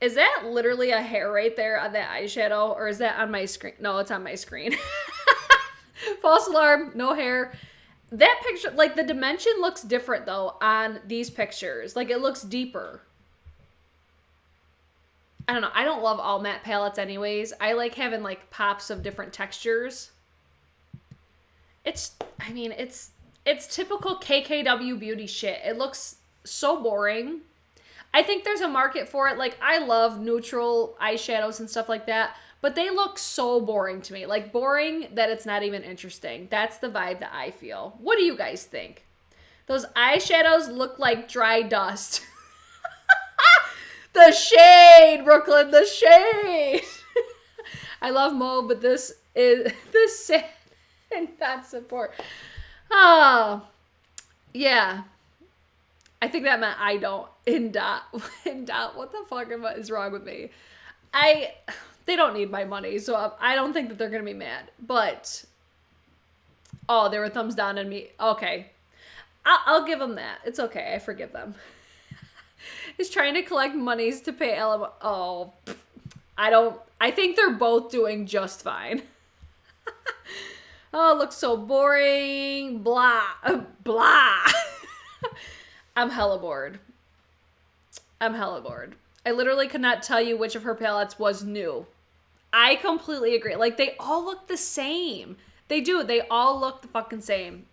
is that literally a hair right there on that eyeshadow, or is that on my screen? No, it's on my screen. False alarm, no hair. That picture, like, the dimension looks different, though, on these pictures. Like, it looks deeper. I don't know. I don't love all matte palettes anyways. I like having, like, pops of different textures. It's typical KKW Beauty shit. It looks so boring. I think there's a market for it. Like, I love neutral eyeshadows and stuff like that. But they look so boring to me. Like, boring that it's not even interesting. That's the vibe that I feel. What do you guys think? Those eyeshadows look like dry dust. The shade, Brooklyn, the shade. I love mauve, but this sand and not support. Oh, yeah. I think that meant I don't. In dot. What the fuck is wrong with me? They don't need my money, so I don't think that they're going to be mad. But, oh, they were thumbs down on me. Okay. I'll give them that. It's okay. I forgive them. He's trying to collect monies to pay LM. Oh, I think they're both doing just fine. Oh, it looks so boring. Blah. Blah. I'm hella bored. I literally could not tell you which of her palettes was new. I completely agree. Like, they all look the same. They do. They all look the fucking same.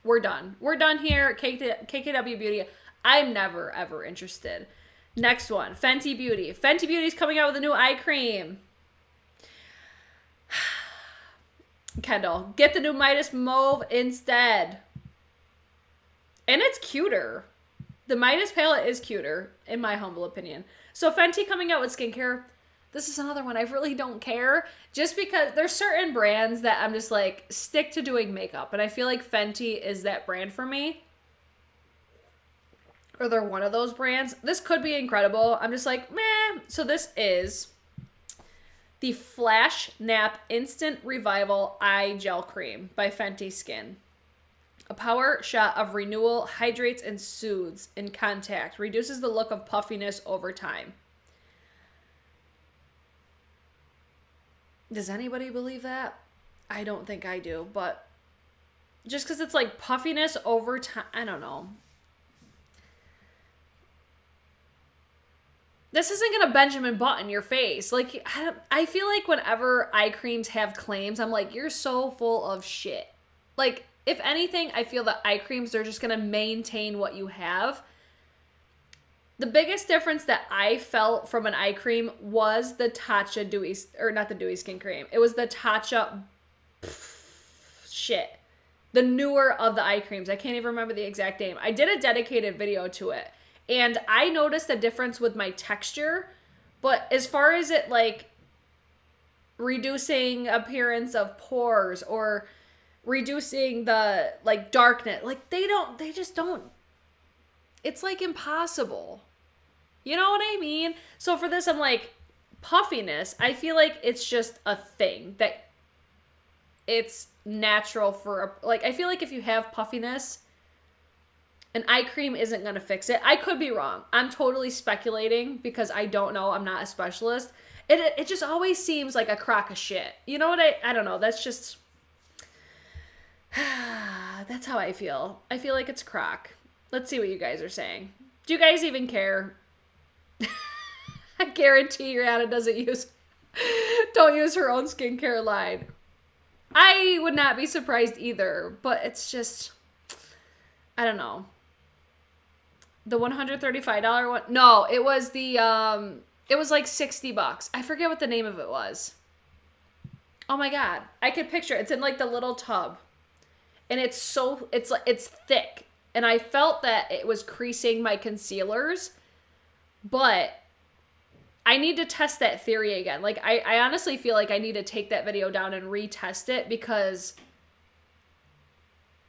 We're done. We're done here. KKW Beauty. I'm never, ever interested. Next one. Fenty Beauty. Fenty Beauty's coming out with a new eye cream. Kendall, get the new Midas Mauve instead. And it's cuter. The Midas palette is cuter, in my humble opinion. So Fenty coming out with skincare. This is another one I really don't care. Just because there's certain brands that I'm just like, stick to doing makeup. And I feel like Fenty is that brand for me. Or they're one of those brands. This could be incredible. I'm just like, meh. So this is the Flash Nap Instant Revival Eye Gel Cream by Fenty Skin. A power shot of renewal hydrates and soothes in contact, reduces the look of puffiness over time. Does anybody believe that? I don't think I do, but just because it's like puffiness over time, I don't know. This isn't going to Benjamin Button your face. Like, I feel like whenever eye creams have claims, I'm like, you're so full of shit. Like, if anything, I feel that eye creams, they're just going to maintain what you have. The biggest difference that I felt from an eye cream was the Tatcha Dewy, or not the Dewy Skin Cream. It was the Tatcha, shit. The newer of the eye creams. I can't even remember the exact name. I did a dedicated video to it. And I noticed a difference with my texture, but as far as it like reducing appearance of pores or reducing the like darkness, like they just don't, it's like impossible. You know what I mean? So for this, I'm like, puffiness, I feel like it's just a thing that it's natural for, like, I feel like if you have puffiness, an eye cream isn't going to fix it. I could be wrong. I'm totally speculating because I don't know. I'm not a specialist. It just always seems like a crock of shit. You know what? I don't know. That's just, that's how I feel. I feel like it's crock. Let's see what you guys are saying. Do you guys even care? I guarantee Rihanna don't use her own skincare line. I would not be surprised either, but it's just, I don't know. The $135 one? No, it was the, it was like $60. I forget what the name of it was. Oh my God. I could picture it. It's in like the little tub. And it's thick. And I felt that it was creasing my concealers. But I need to test that theory again. Like, I honestly feel like I need to take that video down and retest it because,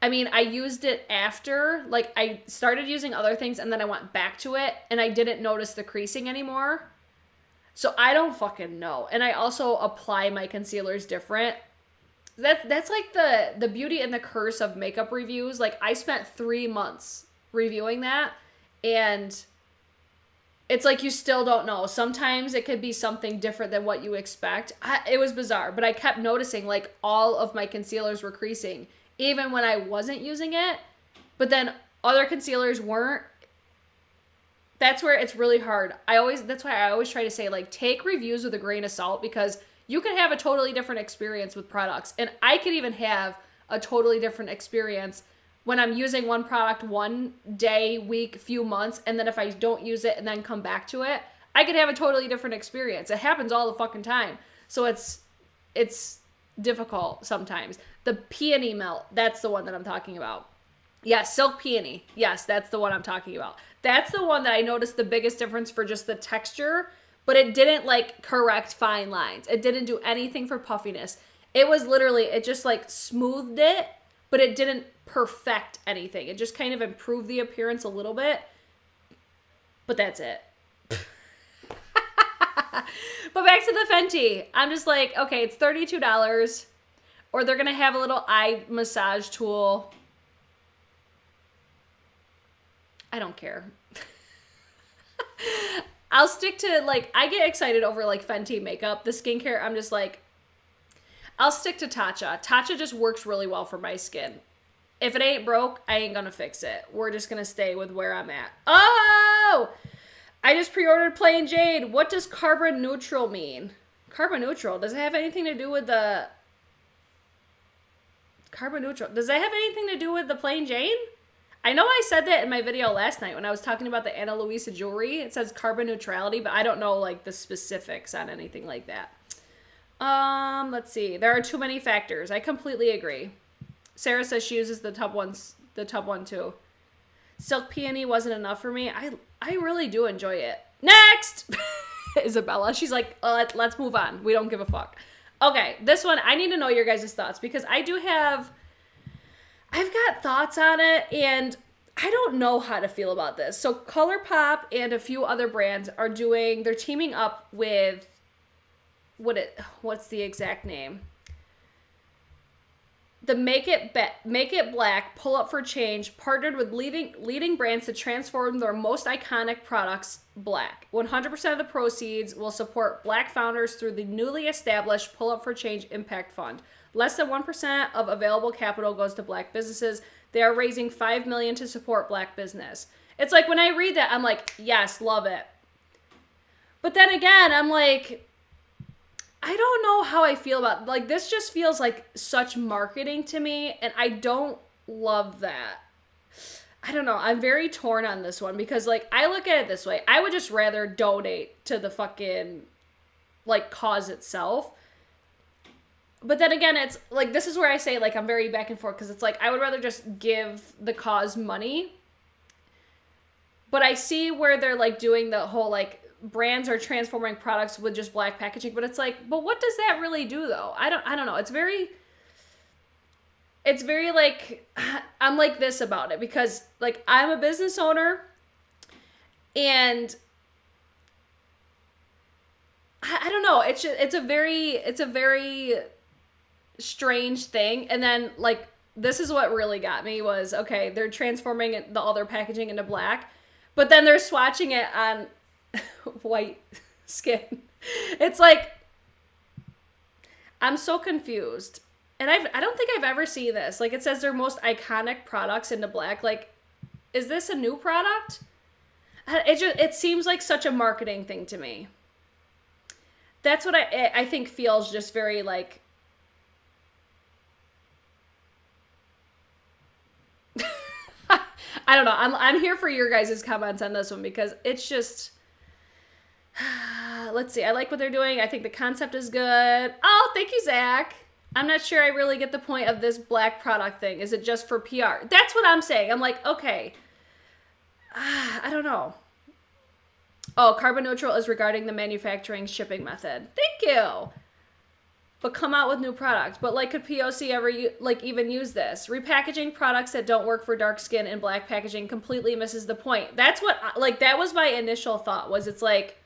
I mean, I used it after, like, I started using other things and then I went back to it and I didn't notice the creasing anymore. So I don't fucking know. And I also apply my concealers different. That's like the beauty and the curse of makeup reviews. Like, I spent 3 months reviewing that and it's like you still don't know. Sometimes it could be something different than what you expect. It was bizarre, but I kept noticing like all of my concealers were creasing even when I wasn't using it, but then other concealers weren't. That's where it's really hard. That's why I always try to say, like, take reviews with a grain of salt because you can have a totally different experience with products. And I could even have a totally different experience when I'm using one product one day, week, few months, and then if I don't use it and then come back to it, I could have a totally different experience. It happens all the fucking time. So it's difficult sometimes. The peony melt, that's the one that I'm talking about. Yes, silk peony. Yes, that's the one I'm talking about. That's the one that I noticed the biggest difference for just the texture, but it didn't like correct fine lines. It didn't do anything for puffiness. It was literally, it just like smoothed it, but it didn't perfect anything. It just kind of improved the appearance a little bit, but that's it. But back to the Fenty. I'm just like, okay, it's $32, or they're going to have a little eye massage tool. I don't care. I'll stick to, like, I get excited over, like, Fenty makeup. The skincare, I'm just like, I'll stick to Tatcha. Tatcha just works really well for my skin. If it ain't broke, I ain't gonna fix it. We're just gonna stay with where I'm at. Oh! I just pre-ordered Plain Jade. What does carbon neutral mean? Carbon neutral? Does it have anything to do with the... Carbon neutral. Does that have anything to do with the Plain Jade? I know I said that in my video last night when I was talking about the Ana Luisa jewelry. It says carbon neutrality, but I don't know like the specifics on anything like that. Let's see. There are too many factors. I completely agree. Sarah says she uses the tub one too. Silk peony wasn't enough for me. I really do enjoy it. Next! Isabella. She's like, let's move on. We don't give a fuck. Okay, this one, I need to know your guys' thoughts because I've got thoughts on it and I don't know how to feel about this. So ColourPop and a few other brands they're teaming up with, what's the exact name? The Make It Black Pull Up for Change partnered with leading brands to transform their most iconic products black. 100% of the proceeds will support black founders through the newly established Pull Up for Change Impact Fund. Less than 1% of available capital goes to black businesses. They are raising $5 million to support black business. It's like when I read that, I'm like, yes, love it. But then again, I'm like, I don't know how I feel about, like, this just feels like such marketing to me, and I don't love that. I don't know. I'm very torn on this one because, like, I look at it this way. I would just rather donate to the fucking, like, cause itself. But then again, it's, like, this is where I say, like, I'm very back and forth because it's like, I would rather just give the cause money. But I see where they're, like, doing the whole, like, brands are transforming products with just black packaging, but it's like, but what does that really do though? I don't know. It's very like, I'm like this about it because like I'm a business owner and I don't know. It's a very strange thing. And then like, this is what really got me was, okay, they're transforming all their packaging into black, but then they're swatching it on white skin. It's like, I'm so confused. And I don't think I've ever seen this. Like it says their most iconic products into black. Like, is this a new product? It seems like such a marketing thing to me. That's what I think feels just very like, I don't know. I'm here for your guys' comments on this one because it's just, let's see. I like what they're doing. I think the concept is good. Oh, thank you, Zach. I'm not sure I really get the point of this black product thing. Is it just for PR? That's what I'm saying. I'm like, okay. I don't know. Oh, carbon neutral is regarding the manufacturing shipping method. Thank you. But come out with new products. But like, could POC ever even use this? Repackaging products that don't work for dark skin and black packaging completely misses the point. That's what, like, that was my initial thought was it's like,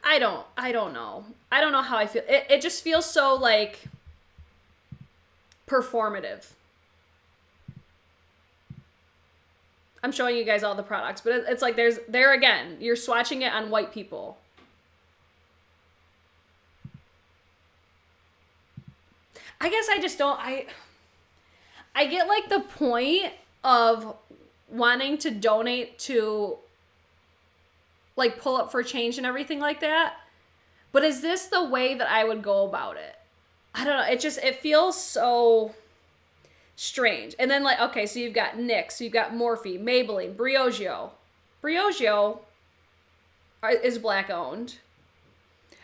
I don't know. I don't know how I feel. It just feels so like performative. I'm showing you guys all the products, but it's like there again, you're swatching it on white people. I guess I just don't, I get like the point of wanting to donate to like Pull Up for Change and everything like that. But is this the way that I would go about it? I don't know. It feels so strange. And then like, okay, so you've got NYX, so you've got Morphe, Maybelline, Briogeo. Briogeo is black owned.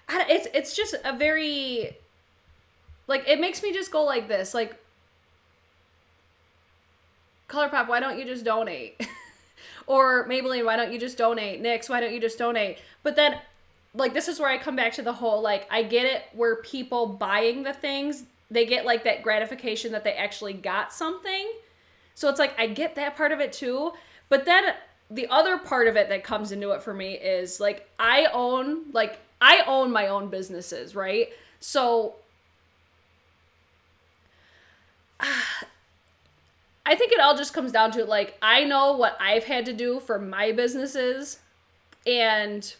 It's just a very, like, it makes me just go like this, like, ColourPop, why don't you just donate? Or Maybelline, why don't you just donate? NYX, why don't you just donate? But then, like, this is where I come back to the whole, like, I get it where people buying the things, they get, like, that gratification that they actually got something. So it's like, I get that part of it too. But then the other part of it that comes into it for me is, like, I own my own businesses, right? So I think it all just comes down to, like, I know what I've had to do for my businesses, and,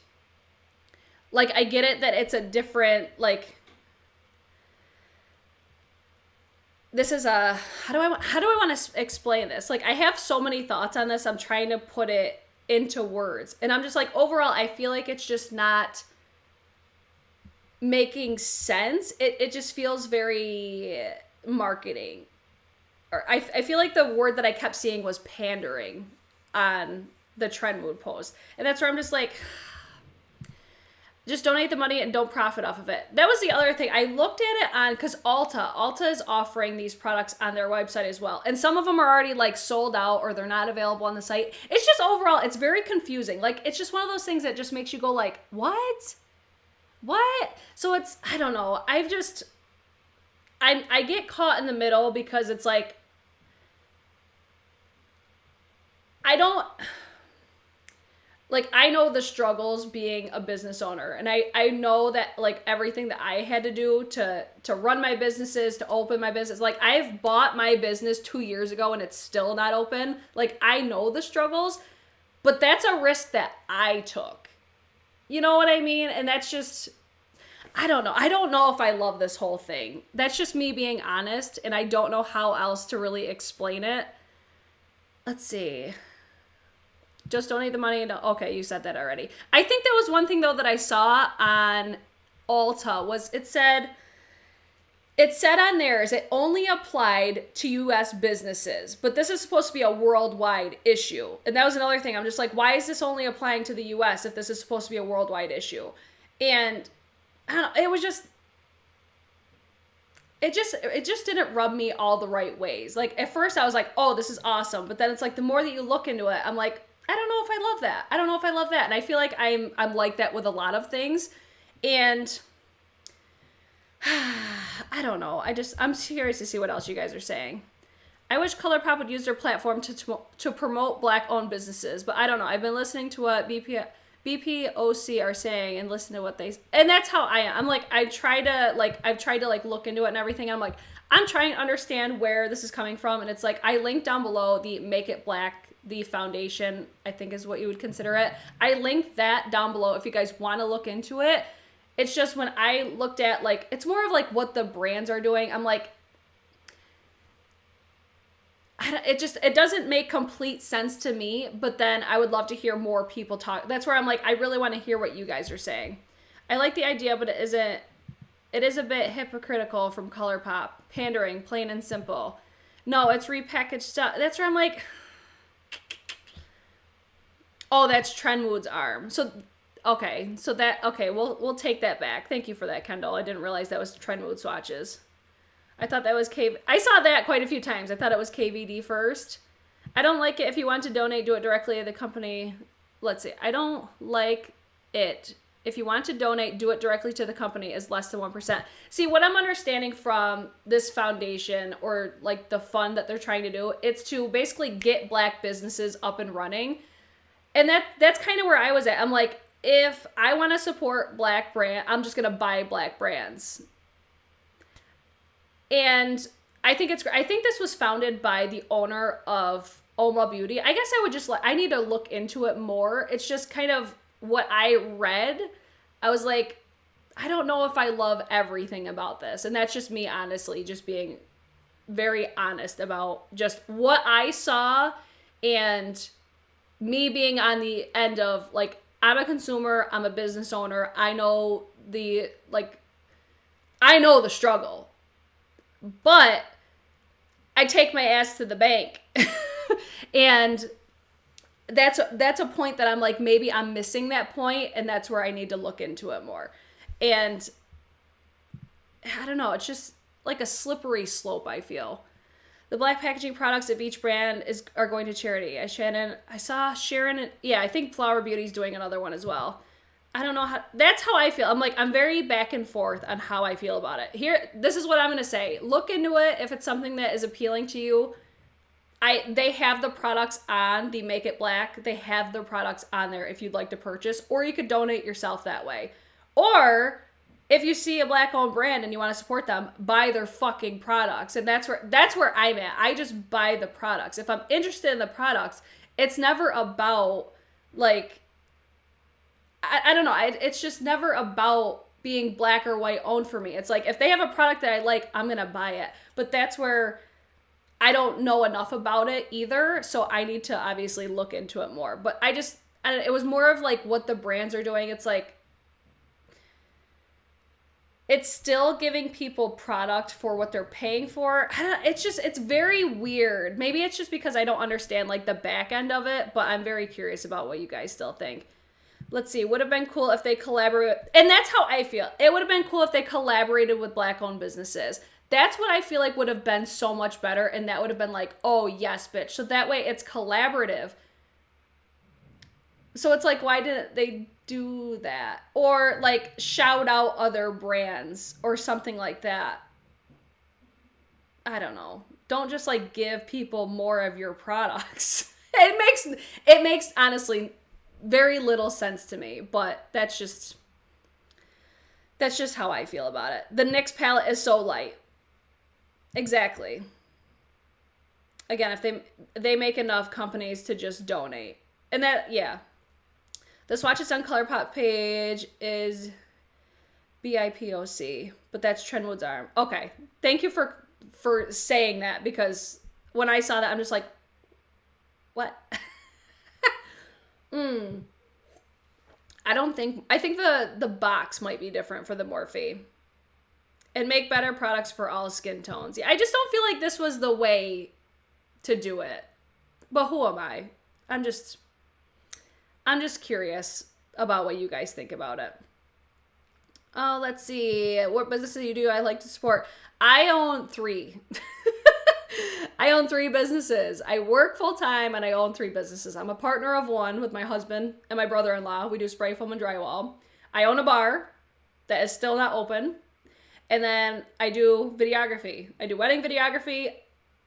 like, I get it that it's a different, like, this is a, how do I want to explain this? Like, I have so many thoughts on this. I'm trying to put it into words, and I'm just like, overall, I feel like it's just not making sense. It just feels very marketing. I feel like the word that I kept seeing was pandering on the Trend Mood post. And that's where I'm just like, Just donate the money and don't profit off of it. That was the other thing. I looked at it on, because Ulta is offering these products on their website as well. And some of them are already like sold out or they're not available on the site. It's just overall, it's very confusing. Like, it's just one of those things that just makes you go like, what? What? So it's, I don't know. I get caught in the middle because it's like, I know the struggles being a business owner, and I know that like everything that I had to do to run my businesses, to open my business, like I've bought my business 2 years ago and it's still not open. Like, I know the struggles, but that's a risk that I took. You know what I mean? And that's just, I don't know. I don't know if I love this whole thing. That's just me being honest, and I don't know how else to really explain it. Let's see. Just donate the money. Okay, you said that already. I think there was one thing though that I saw on Ulta was it said on theirs it only applied to US businesses, but this is supposed to be a worldwide issue. And that was another thing. I'm just like, why is this only applying to the US if this is supposed to be a worldwide issue? And I don't know, it just didn't rub me all the right ways. Like, at first I was like, oh, this is awesome. But then it's like, the more that you look into it, I'm like, I don't know if I love that. I don't know if I love that. And I feel like I'm like that with a lot of things. And I don't know. I'm curious to see what else you guys are saying. I wish ColourPop would use their platform to promote Black-owned businesses. But I don't know. I've been listening to what BPOC are saying and listen to what and that's how I am. I'm like, I've tried to look into it and everything. I'm like, I'm trying to understand where this is coming from. And it's like, I linked down below the Make It Black, the foundation, I think is what you would consider it. I linked that down below if you guys want to look into it. It's just when I looked at, like, it's more of like what the brands are doing. I'm like, it doesn't make complete sense to me, but then I would love to hear more people talk. That's where I'm like, I really want to hear what you guys are saying. I like the idea, but it is a bit hypocritical from ColourPop. Pandering, plain and simple. No, it's repackaged stuff. That's where I'm like, oh, that's Trendwood's arm. So, okay, we'll take that back. Thank you for that, Kendall. I didn't realize that was Trendwood swatches. I thought that was I saw that quite a few times. I thought it was KVD first. I don't like it. If you want to donate, do it directly to the company. Let's see. I don't like it. If you want to donate, do it directly to the company is less than 1%. See, what I'm understanding from this foundation or like the fund that they're trying to do, it's to basically get Black businesses up and running. And that's kind of where I was at. I'm like, if I want to support Black brand, I'm just going to buy Black brands. And I think this was founded by the owner of Nomad Beauty. I guess I need to look into it more. It's just kind of what I read. I was like, I don't know if I love everything about this. And that's just me, honestly, just being very honest about just what I saw and me being on the end of, like, I'm a consumer, I'm a business owner. I know the struggle. But I take my ass to the bank. And that's a point that I'm like, maybe I'm missing that point, and that's where I need to look into it more. And I don't know, it's just like a slippery slope, I feel. The Black packaging products of each brand are going to charity. I saw Sharon, yeah, I think Flower Beauty's doing another one as well. I don't know that's how I feel. I'm like, I'm very back and forth on how I feel about it. This is what I'm going to say. Look into it if it's something that is appealing to you. They have the products on the Make It Black. They have the products on there if you'd like to purchase, or you could donate yourself that way. Or if you see a Black-owned brand and you want to support them, buy their fucking products. And that's where I'm at. I just buy the products. If I'm interested in the products, it's never about, like, I don't know. It's just never about being Black or white owned for me. It's like, if they have a product that I like, I'm going to buy it. But that's where I don't know enough about it either. So I need to obviously look into it more. But it was more of like what the brands are doing. It's like, it's still giving people product for what they're paying for. It's very weird. Maybe it's just because I don't understand like the back end of it, but I'm very curious about what you guys still think. Let's see. Would have been cool if they collaborate. And that's how I feel. It would have been cool if they collaborated with Black-owned businesses. That's what I feel like would have been so much better. And that would have been like, oh, yes, bitch. So that way it's collaborative. So it's like, why didn't they do that? Or like shout out other brands or something like that. I don't know. Don't just like give people more of your products. It makes honestly very little sense to me, but that's just how I feel about it. The NYX palette is so light. Exactly. Again, if they make enough companies to just donate. And that, yeah. The swatches on ColourPop page is BIPOC, but that's Trendwood's arm. Okay. Thank you for saying that, because when I saw that, I'm just like, what? I think the box might be different for the Morphe. And make better products for all skin tones. Yeah, I just don't feel like this was the way to do it. But who am I? I'm just curious about what you guys think about it. Oh, let's see. What businesses do you do? I like to support. I own 3. I own 3 businesses. I work full time and I own 3 businesses. I'm a partner of one with my husband and my brother-in-law. We do spray foam and drywall. I own a bar that is still not open. And then I do videography. I do wedding videography.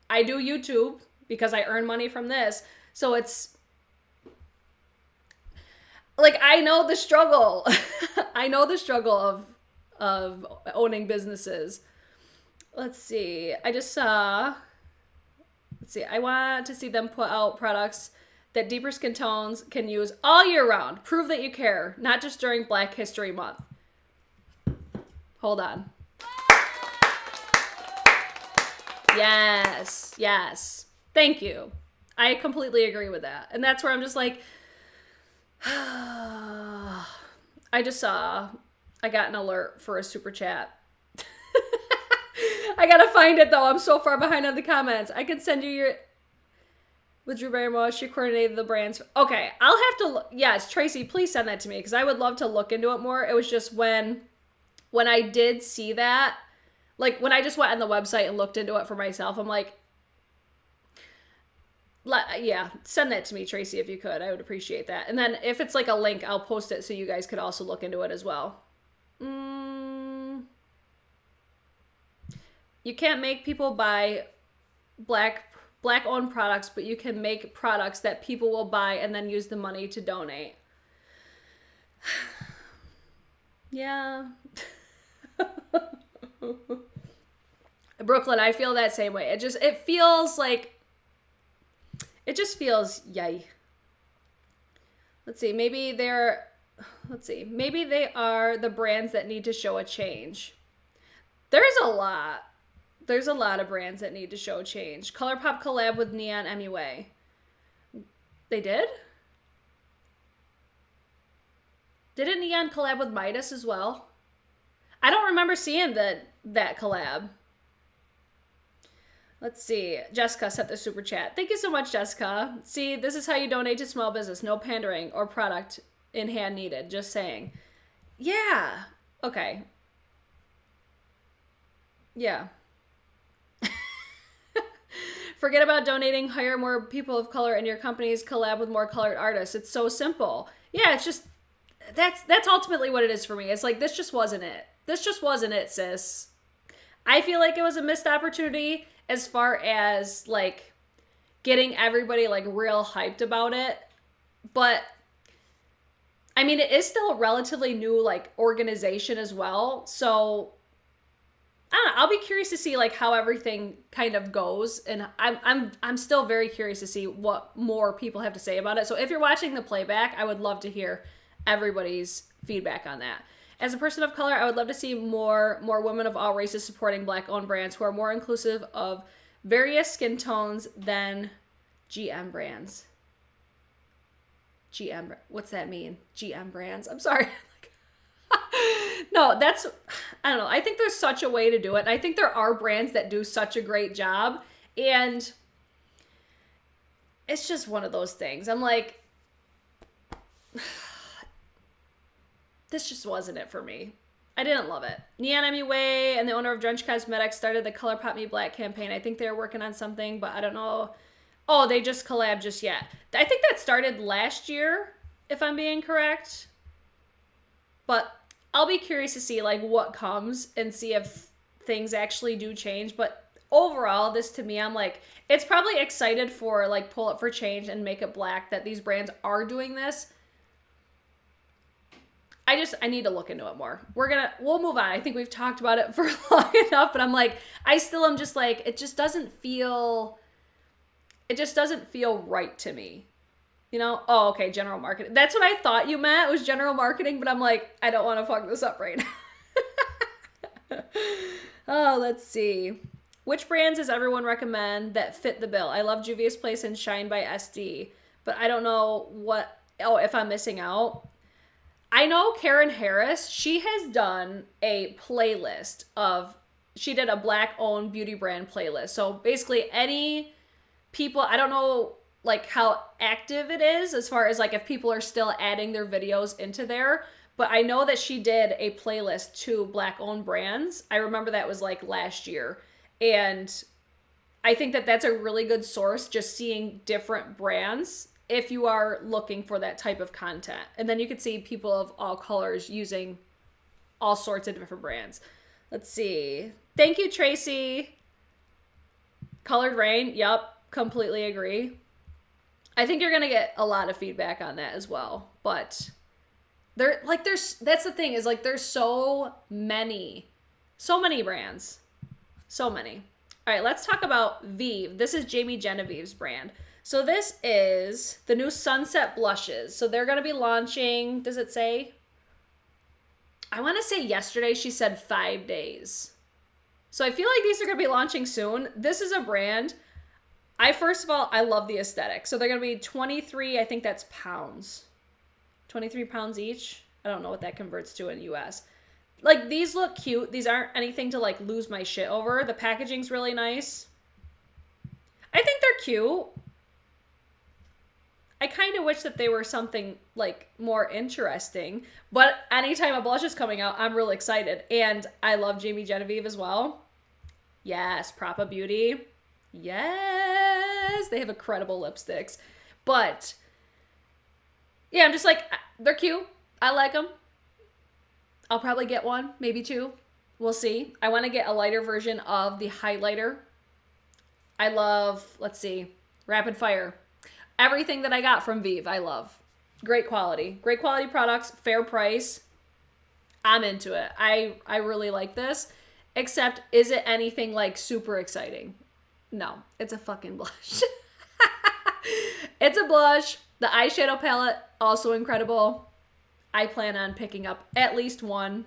I do YouTube because I earn money from this. So it's like, I know the struggle. I know the struggle of owning businesses. Let's see. I want to see them put out products that deeper skin tones can use all year round. Prove that you care, not just during Black History Month. Hold on. Yes, yes. Thank you. I completely agree with that. And that's where I'm just like, I got an alert for a super chat. I gotta find it though. I'm so far behind on the comments. I can send you with Drew Barrymore. She coordinated the brands. Okay, I'll have to yes, Tracy, please send that to me because I would love to look into it more. It was just when I did see that, like when I just went on the website and looked into it for myself, I'm like, yeah, send that to me, Tracy, if you could. I would appreciate that. And then if it's like a link, I'll post it so you guys could also look into it as well. You can't make people buy black-owned products, but you can make products that people will buy and then use the money to donate. Yeah. Brooklyn, I feel that same way. It just feels yay. Let's see, maybe they are the brands that need to show a change. There's a lot of brands that need to show change. ColourPop collab with Neon MUA. They did? Didn't Neon collab with Midas as well? I don't remember seeing that collab. Let's see. Jessica sent the super chat. Thank you so much, Jessica. See, this is how you donate to small business. No pandering or product in hand needed. Just saying. Yeah. Okay. Yeah. Forget about donating. Hire more people of color in your companies. Collab with more colored artists. It's so simple. Yeah, it's just... That's ultimately what it is for me. It's like, this just wasn't it. This just wasn't it, sis. I feel like it was a missed opportunity as far as like getting everybody like real hyped about it. But I mean, it is still a relatively new like organization as well. So I don't know, I'll be curious to see like how everything kind of goes, and I'm still very curious to see what more people have to say about it. So if you're watching the playback, I would love to hear everybody's feedback on that. As a person of color, I would love to see more women of all races supporting Black-owned brands who are more inclusive of various skin tones than GM brands. What's that mean? GM brands? I'm sorry. No, I don't know. I think there's such a way to do it. And I think there are brands that do such a great job. And it's just one of those things. I'm like... this just wasn't it for me. I didn't love it. Neon MUA and the owner of Drench Cosmetics started the Color Pop Me Black campaign. I think they're working on something, but I don't know. Oh, they just collabed just yet. I think that started last year, if I'm being correct. But I'll be curious to see like what comes and see if things actually do change. But overall, this to me, I'm like, it's probably excited for like Pull Up for Change and Make It Black that these brands are doing this. I need to look into it more. We'll move on. I think we've talked about it for long enough, but I'm like, I still am just like, it just doesn't feel right to me. You know? Oh, okay, general marketing. That's what I thought you meant, was general marketing, but I'm like, I don't want to fuck this up right now. Oh, let's see. Which brands does everyone recommend that fit the bill? I love Juvia's Place and Shine by SD, but I don't know if I'm missing out. I know Karen Harris, she has done a playlist she did a Black-owned beauty brand playlist. So basically any people, I don't know like how active it is as far as like if people are still adding their videos into there, but I know that she did a playlist to Black-owned brands. I remember that was like last year. And I think that that's a really good source, just seeing different brands if you are looking for that type of content. And then you could see people of all colors using all sorts of different brands. Let's see. Thank you, Tracy. Colored Rain. Yep. Completely agree. I think you're going to get a lot of feedback on that as well. But that's the thing is like, there's so many brands. So many. All right, let's talk about Vive. This is Jamie Genevieve's brand. So this is the new Sunset Blushes. So they're going to be launching, does it say? I want to say yesterday she said 5 days. So I feel like these are going to be launching soon. This is a brand. First of all, I love the aesthetic. So they're going to be 23, I think that's pounds. 23 pounds each. I don't know what that converts to in US. Like, these look cute. These aren't anything to like lose my shit over. The packaging's really nice. I think they're cute. I kind of wish that they were something like more interesting, but anytime a blush is coming out, I'm really excited. And I love Jamie Genevieve as well. Yes, Propa Beauty. Yes, they have incredible lipsticks. But yeah, I'm just like, they're cute. I like them. I'll probably get one, maybe two. We'll see. I want to get a lighter version of the highlighter. I love, let's see, Rapid Fire. Everything that I got from Vive, I love. Great quality. Great quality products, fair price. I'm into it. I really like this. Except, is it anything like super exciting? No, it's a fucking blush. It's a blush. The eyeshadow palette, also incredible. I plan on picking up at least one.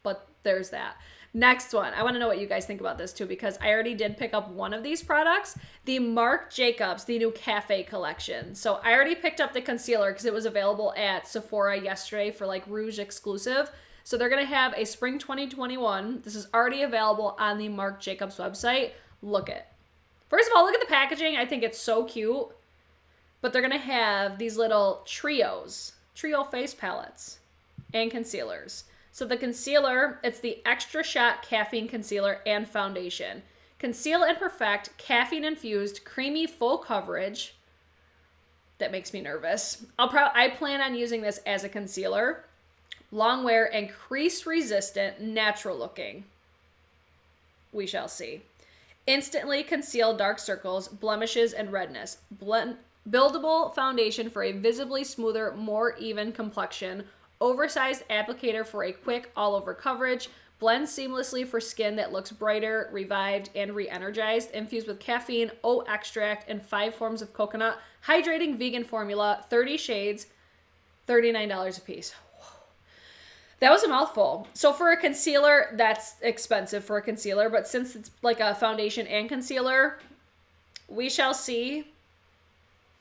But there's that. Next one. I want to know what you guys think about this too, because I already did pick up one of these products. The Marc Jacobs, the new Cafe collection. So I already picked up the concealer because it was available at Sephora yesterday for like Rouge exclusive. So they're going to have a spring 2021. This is already available on the Marc Jacobs website. Look at. First of all, look at the packaging. I think it's so cute. But they're going to have these little trio face palettes and concealers. So the concealer, it's the Extra Shot Caffeine Concealer and Foundation. Conceal and Perfect Caffeine-Infused Creamy Full Coverage. That makes me nervous. I plan on using this as a concealer. Long wear and crease resistant, natural looking. We shall see. Instantly conceal dark circles, blemishes, and redness. Buildable foundation for a visibly smoother, more even complexion. Oversized applicator for a quick all-over coverage. Blends seamlessly for skin that looks brighter, revived, and re-energized. Infused with caffeine, oat extract, and 5 forms of coconut. Hydrating vegan formula, 30 shades, $39 a piece. That was a mouthful. So for a concealer, that's expensive for a concealer, but since it's like a foundation and concealer, we shall see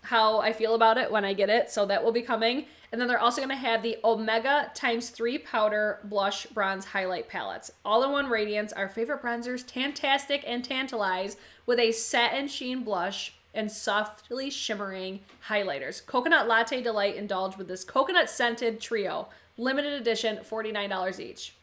how I feel about it when I get it. So that will be coming. And then they're also going to have the Omega ×3 Powder Blush Bronze Highlight Palettes. All-in-one radiance, our favorite bronzers, Tantastic and Tantalize, with a satin sheen blush and softly shimmering highlighters. Coconut Latte Delight, indulge with this coconut scented trio. Limited edition, $49 each.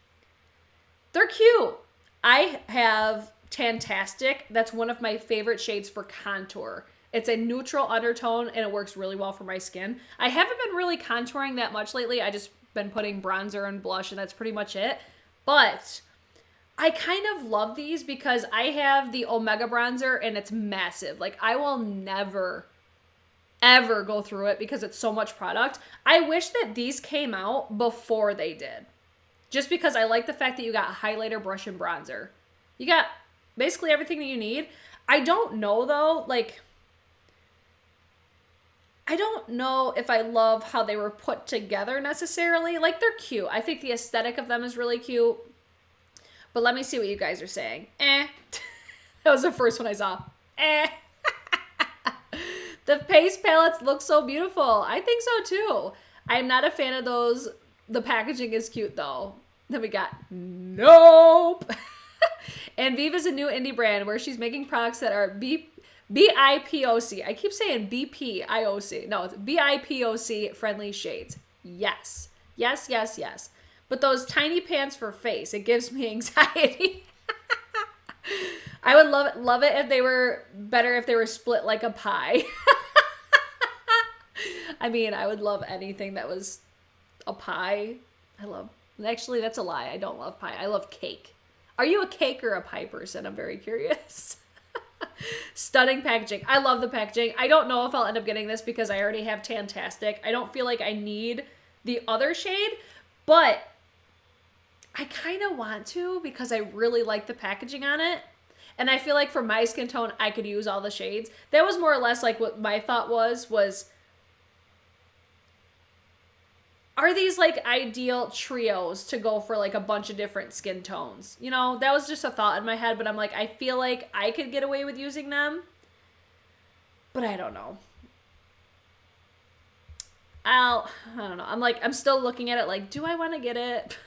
They're cute. I have Tantastic. That's one of my favorite shades for contour. It's a neutral undertone and it works really well for my skin. I haven't been really contouring that much lately. I just been putting bronzer and blush and that's pretty much it. But I kind of love these because I have the Omega bronzer and it's massive. Like I will never, ever go through it because it's so much product. I wish that these came out before they did. Just because I like the fact that you got highlighter, brush, and bronzer. You got basically everything that you need. I don't know though, like, I don't know if I love how they were put together necessarily. Like, they're cute. I think the aesthetic of them is really cute. But let me see what you guys are saying. That was the first one I saw. The face palettes look so beautiful. I think so too. I'm not a fan of those. The packaging is cute though. Then we got Nope. And Vive is a new indie brand where she's making products that are BIPOC. I keep saying BPIOC. No, it's BIPOC friendly shades. Yes. Yes, yes, yes. But those tiny pants for face, it gives me anxiety. I would love it if they were better if they were split like a pie. I mean, I would love anything that was a pie. Actually, that's a lie. I don't love pie. I love cake. Are you a cake or a pie person? I'm very curious. Stunning packaging. I love the packaging. I don't know if I'll end up getting this because I already have Tantastic. I don't feel like I need the other shade, but I kind of want to because I really like the packaging on it. And I feel like for my skin tone, I could use all the shades. That was more or less like what my thought was are these like ideal trios to go for like a bunch of different skin tones? You know, that was just a thought in my head, but I'm like, I feel like I could get away with using them, but I don't know. I don't know. I'm still looking at it like, do I want to get it?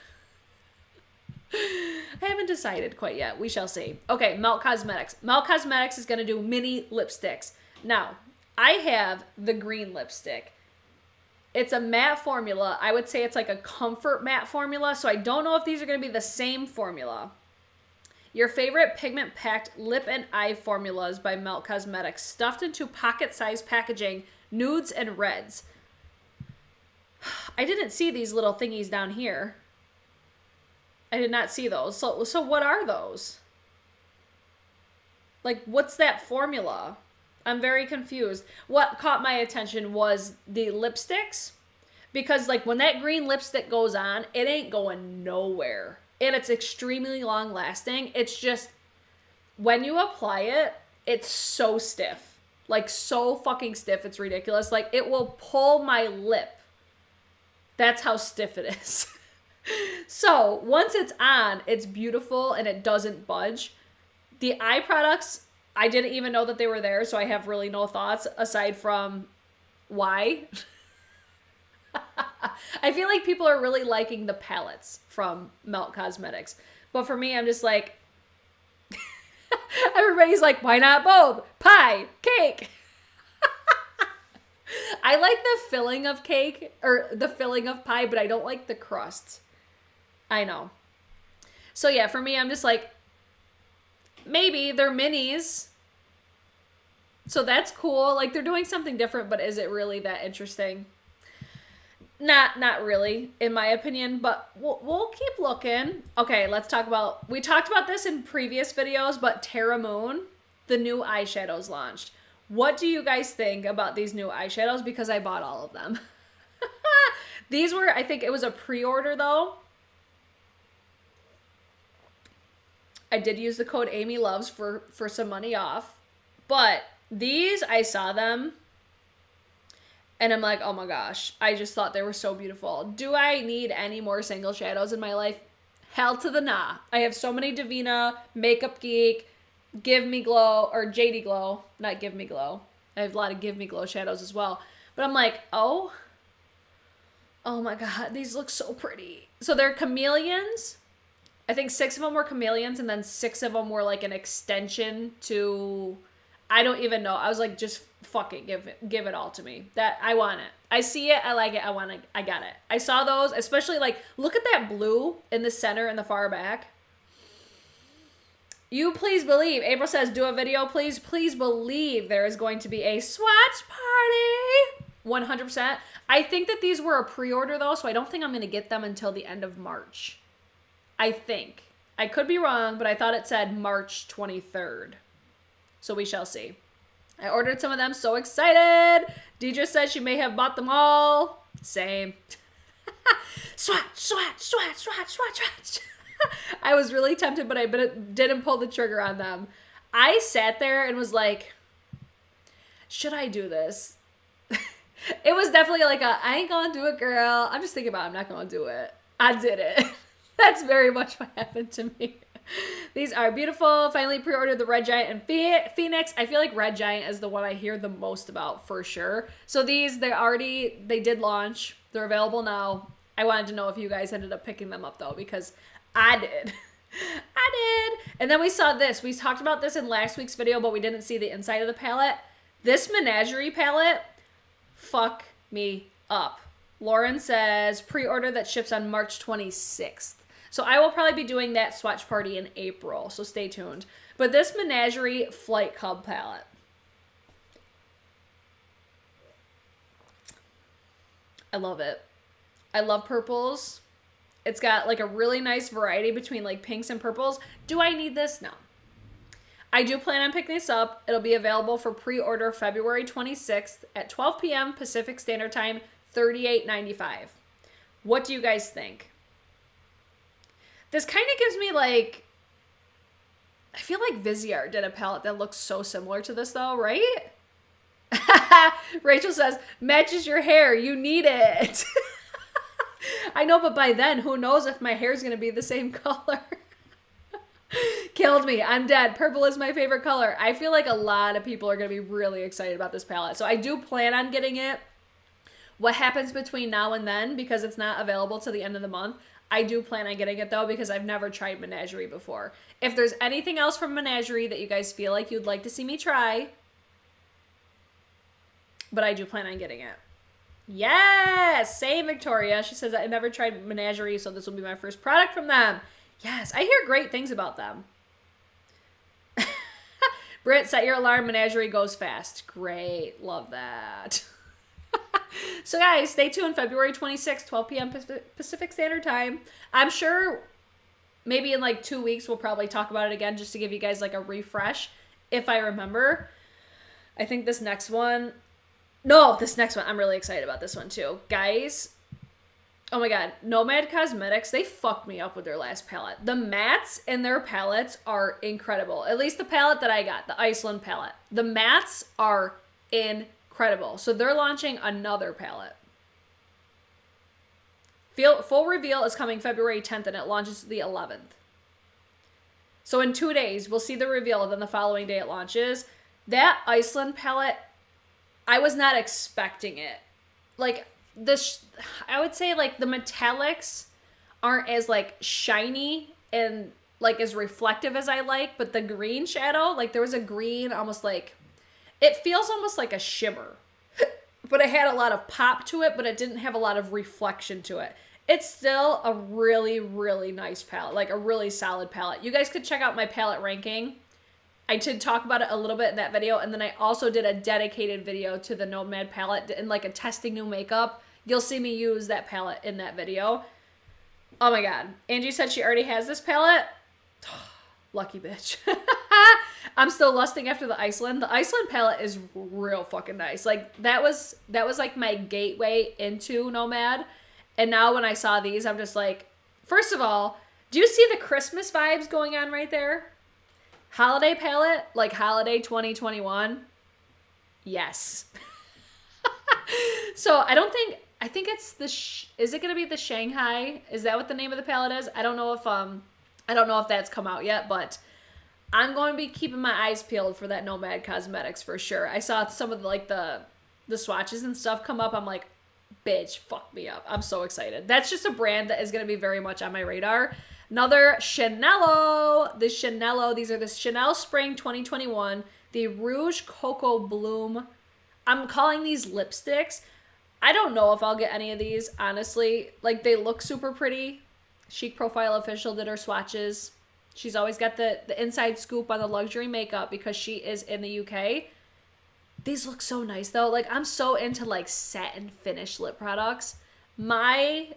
I haven't decided quite yet. We shall see. Okay, Melt Cosmetics. Melt Cosmetics is going to do mini lipsticks. Now, I have the green lipstick. It's a matte formula. I would say it's like a comfort matte formula, so I don't know if these are going to be the same formula. Your favorite pigment-packed lip and eye formulas by Melt Cosmetics, stuffed into pocket-sized packaging, nudes and reds. I didn't see these little thingies down here. I did not see those. So what are those? Like, what's that formula? I'm very confused. What caught my attention was the lipsticks. Because, like, when that green lipstick goes on, it ain't going nowhere. And it's extremely long-lasting. It's just, when you apply it, it's so stiff. Like, so fucking stiff, it's ridiculous. Like, it will pull my lip. That's how stiff it is. So, once it's on, it's beautiful and it doesn't budge. The eye products, I didn't even know that they were there, so I have really no thoughts aside from why. I feel like people are really liking the palettes from Melt Cosmetics. But for me, I'm just like, everybody's like, why not both? Pie, cake. I like the filling of cake, or the filling of pie, but I don't like the crust. I know. So yeah, for me, I'm just like, maybe they're minis. So that's cool. Like, they're doing something different, but is it really that interesting? Not really, in my opinion, but we'll keep looking. Okay, let's talk about, we talked about this in previous videos, but Terra Moon, the new eyeshadows launched. What do you guys think about these new eyeshadows? Because I bought all of them. These were, I think it was a pre-order though. I did use the code AmyLoves for some money off. But these, I saw them. And I'm like, oh my gosh. I just thought they were so beautiful. Do I need any more single shadows in my life? Hell to the nah. I have so many Divina, Makeup Geek, Give Me Glow, or JD Glow. Not Give Me Glow. I have a lot of Give Me Glow shadows as well. But I'm like, oh my god. These look so pretty. So they're chameleons. I think 6 of them were chameleons, and then 6 of them were like an extension to I don't even know. I was like, just fuck it. Give it all to me. That I want it. I see it. I like it. I want it. I got it. I saw those, especially like, look at that blue in the center and the far back. You please believe. April says, do a video, please. Please believe there is going to be a swatch party. 100%. I think that these were a pre-order though, so I don't think I'm going to get them until the end of March. I think. I could be wrong, but I thought it said March 23rd. So we shall see. I ordered some of them. So excited. Deidre says she may have bought them all. Same. Swatch, swatch, swatch, swatch, swatch, swatch. I was really tempted, but I didn't pull the trigger on them. I sat there and was like, should I do this? It was definitely like I ain't gonna do it, girl. I'm just thinking about it. I'm not gonna do it. I did it. That's very much what happened to me. These are beautiful. Finally pre-ordered the Red Giant and Phoenix. I feel like Red Giant is the one I hear the most about for sure. So these, they did launch. They're available now. I wanted to know if you guys ended up picking them up though, because I did. I did. And then we saw this. We talked about this in last week's video, but we didn't see the inside of the palette. This Menagerie palette, fuck me up. Lauren says pre-order that ships on March 26th. So I will probably be doing that swatch party in April, so stay tuned. But this Menagerie Flight Club palette. I love it. I love purples. It's got like a really nice variety between like pinks and purples. Do I need this? No. I do plan on picking this up. It'll be available for pre-order February 26th at 12 p.m. Pacific Standard Time, $38.95. What do you guys think? This kind of gives me like, I feel like Viseart did a palette that looks so similar to this though, right? Rachel says, matches your hair, you need it. I know, but by then, who knows if my hair is going to be the same color. Killed me. I'm dead. Purple is my favorite color. I feel like a lot of people are going to be really excited about this palette. So I do plan on getting it. What happens between now and then, because it's not available till the end of the month, I do plan on getting it though, because I've never tried Menagerie before. If there's anything else from Menagerie that you guys feel like you'd like to see me try, but I do plan on getting it. Yes, same Victoria. She says I never tried Menagerie, so this will be my first product from them. Yes, I hear great things about them. Brit, set your alarm. Menagerie goes fast. Great, love that. So guys, stay tuned. February 26th, 12 p.m. Pacific Standard Time. I'm sure maybe in like 2 weeks we'll probably talk about it again just to give you guys like a refresh if I remember. I think this next one, I'm really excited about this one too. Guys, oh my god, Nomad Cosmetics, they fucked me up with their last palette. The mattes in their palettes are incredible. At least the palette that I got, the Iceland palette. The mattes are incredible. So they're launching another palette. Full reveal is coming February 10th and it launches the 11th. So in 2 days, we'll see the reveal, and then the following day it launches. That Iceland palette, I was not expecting it. Like, I would say like the metallics aren't as like shiny and like as reflective as I like, but the green shadow, like there was a green almost like, it feels almost like a shimmer, but it had a lot of pop to it, but it didn't have a lot of reflection to it. It's still a really, really nice palette, like a really solid palette. You guys could check out my palette ranking. I did talk about it a little bit in that video, and then I also did a dedicated video to the Nomad palette and like a testing new makeup. You'll see me use that palette in that video. Oh my god. Angie said she already has this palette. Lucky bitch. I'm still lusting after the Iceland. The Iceland palette is real fucking nice. Like that was like my gateway into Nomad. And now when I saw these, I'm just like, first of all, do you see the Christmas vibes going on right there? Holiday palette, like holiday 2021. Yes. So I think it's is it going to be the Shanghai? Is that what the name of the palette is? I don't know if that's come out yet, but I'm going to be keeping my eyes peeled for that Nomad Cosmetics for sure. I saw some of the swatches and stuff come up. I'm like, bitch, fuck me up. I'm so excited. That's just a brand that is going to be very much on my radar. Another Chanel. These are the Chanel Spring 2021 the Rouge Coco Bloom. I'm calling these lipsticks. I don't know if I'll get any of these, honestly. Like, they look super pretty. Chic Profile Official did her swatches. She's always got the inside scoop on the luxury makeup because she is in the UK. These look so nice, though. Like, I'm so into, like, satin finish lip products. My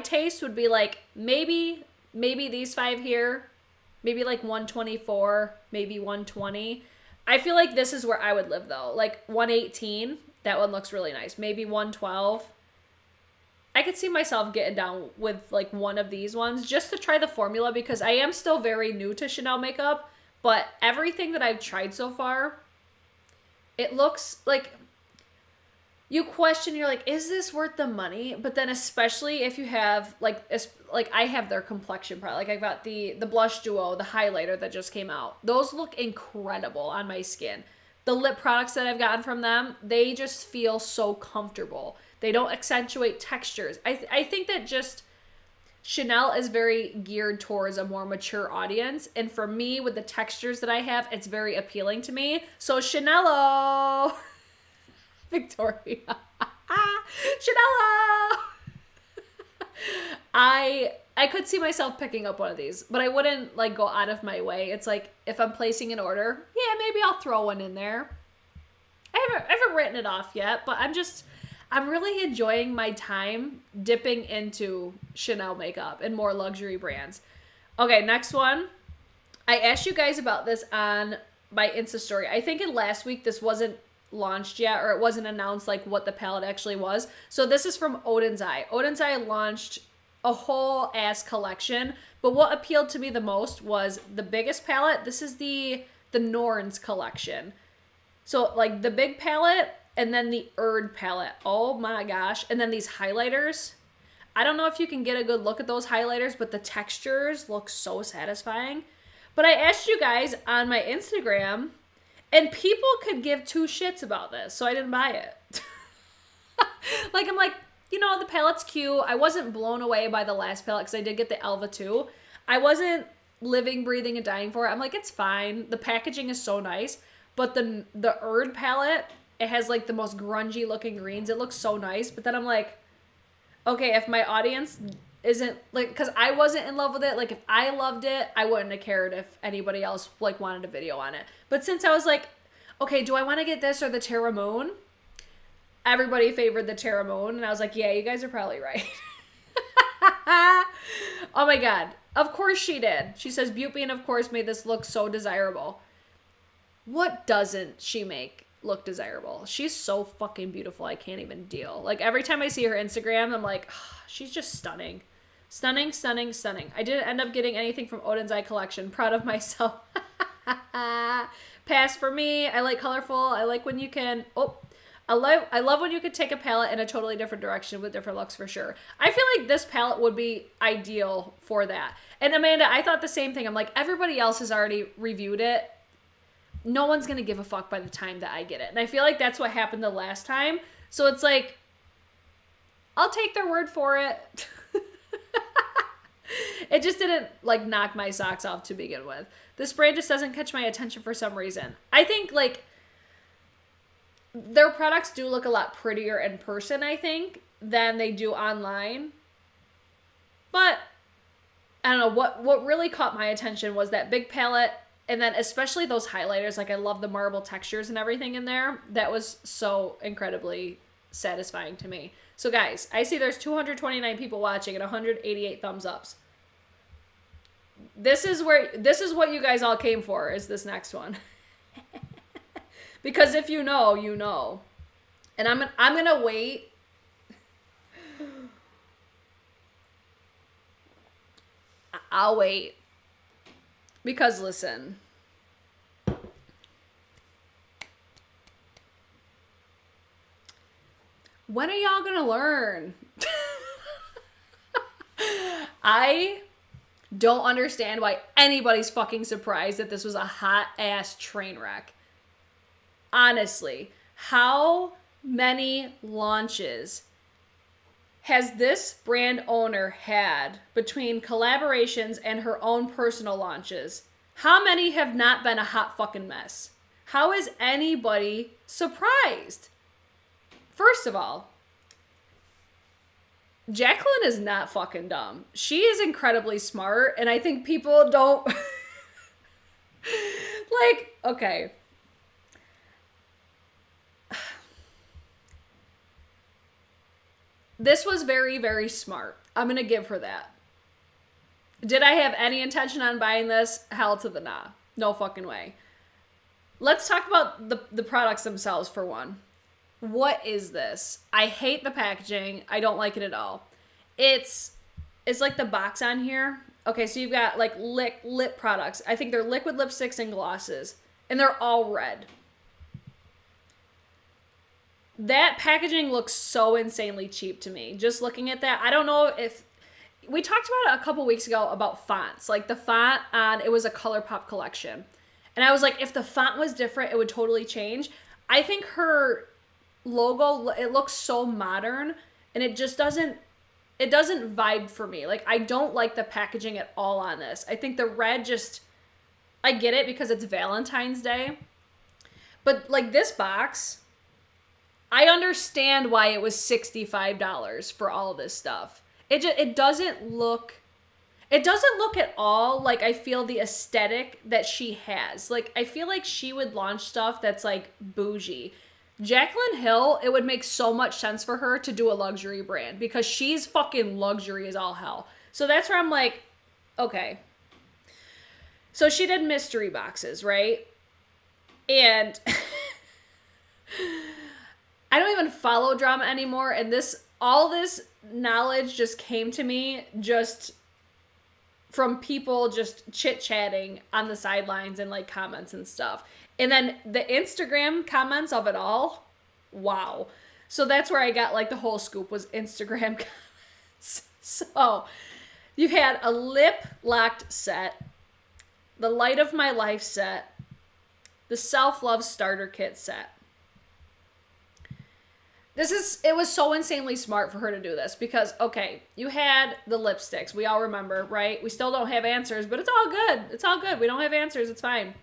taste would be, like, maybe these 5 here. Maybe, like, 124, maybe 120. I feel like this is where I would live, though. Like, 118. That one looks really nice. Maybe 112. I could see myself getting down with, like, one of these ones just to try the formula because I am still very new to Chanel makeup. But everything that I've tried so far, it looks like you question, you're like, is this worth the money? But then especially if you have, like I have their complexion product. Like, I got the Blush Duo, the highlighter that just came out. Those look incredible on my skin. The lip products that I've gotten from them, they just feel so comfortable. They don't accentuate textures. I think that just Chanel is very geared towards a more mature audience. And for me, with the textures that I have, it's very appealing to me. So Chanel-o! Victoria. Chanel-o! I could see myself picking up one of these, but I wouldn't, like, go out of my way. It's like, if I'm placing an order, yeah, maybe I'll throw one in there. I haven't written it off yet, but I'm really enjoying my time dipping into Chanel makeup and more luxury brands. Okay, next one. I asked you guys about this on my Insta story. I think in last week this wasn't launched yet, or it wasn't announced, like, what the palette actually was. So this is from Oden's Eye. Oden's Eye launched a whole ass collection, but what appealed to me the most was the biggest palette. This is the Norns collection. So, like, the big palette and then the Erd palette. Oh my gosh. And then these highlighters. I don't know if you can get a good look at those highlighters, but the textures look so satisfying. But I asked you guys on my Instagram, and people could give 2 shits about this, so I didn't buy it. Like, I'm like, you know, the palette's cute. I wasn't blown away by the last palette because I did get the Elva too. I wasn't living, breathing, and dying for it. I'm like, it's fine. The packaging is so nice. But the Erd palette, it has, like, the most grungy looking greens. It looks so nice. But then I'm like, okay, if my audience isn't, like, because I wasn't in love with it. Like, if I loved it, I wouldn't have cared if anybody else, like, wanted a video on it. But since I was like, okay, do I want to get this or the Terra Moon? Everybody favored the Terra Moon, and I was like, yeah, you guys are probably right. Oh my god. Of course she did. She says, Beauty, of course, made this look so desirable. What doesn't she make look desirable? She's so fucking beautiful, I can't even deal. Like, every time I see her Instagram, I'm like, oh, she's just stunning. Stunning, stunning, stunning. I didn't end up getting anything from Oden's Eye collection. Proud of myself. Pass for me. I like colorful. I like when you can... Oh, I love when you could take a palette in a totally different direction with different looks, for sure. I feel like this palette would be ideal for that. And Amanda, I thought the same thing. I'm like, everybody else has already reviewed it. No one's going to give a fuck by the time that I get it. And I feel like that's what happened the last time. So it's like, I'll take their word for it. It just didn't, like, knock my socks off to begin with. This brand just doesn't catch my attention for some reason. I think, like, their products do look a lot prettier in person, I think, than they do online. But I don't know, what really caught my attention was that big palette, and then especially those highlighters. Like, I love the marble textures and everything in there. That was so incredibly satisfying to me. So guys, I see there's 229 people watching and 188 thumbs ups. This is what you guys all came for, is this next one. Because if you know, you know. And I'm gonna wait. I'll wait. Because listen. When are y'all gonna learn? I don't understand why anybody's fucking surprised that this was a hot ass train wreck. Honestly, how many launches has this brand owner had between collaborations and her own personal launches? How many have not been a hot fucking mess? How is anybody surprised? First of all, Jaclyn is not fucking dumb. She is incredibly smart, and I think people don't like, okay. This was very, very smart. I'm gonna give her that. Did I have any intention on buying this? Hell to the nah. No fucking way. Let's talk about the products themselves for one. What is this? I hate the packaging. I don't like it at all. It's like the box on here. Okay, so you've got like lip products. I think they're liquid lipsticks and glosses. And they're all red. That packaging looks so insanely cheap to me. Just looking at that, I don't know if... We talked about it a couple weeks ago about fonts. Like the font on, it was a ColourPop collection. And I was like, if the font was different, it would totally change. I think her logo, it looks so modern, and it just doesn't vibe for me. Like, I don't like the packaging at all on this. I think the red just... I get it because it's Valentine's Day. But like this box... I understand why it was $65 for all of this stuff. It doesn't look at all like I feel the aesthetic that she has. Like, I feel like she would launch stuff that's like bougie. Jaclyn Hill, it would make so much sense for her to do a luxury brand because she's fucking luxury as all hell. So that's where I'm like, okay. So she did mystery boxes, right? And I don't even follow drama anymore, and all this knowledge just came to me just from people just chit-chatting on the sidelines and like comments and stuff. And then the Instagram comments of it all, wow. So that's where I got like the whole scoop was Instagram comments. So you had a lip locked set, the Light of My Life set, the Self-Love Starter Kit set. It was so insanely smart for her to do this because, okay, you had the lipsticks. We all remember, right? We still don't have answers, but it's all good. It's all good. We don't have answers. It's fine.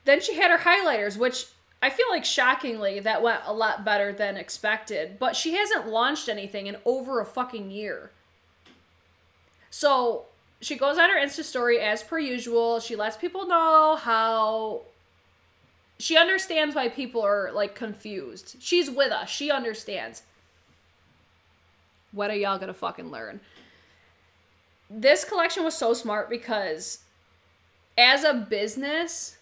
Then she had her highlighters, which I feel like shockingly that went a lot better than expected, but she hasn't launched anything in over a fucking year. So she goes on her Insta story as per usual. She lets people know how... She understands why people are, like, confused. She's with us. She understands. What are y'all gonna fucking learn? This collection was so smart because as a business,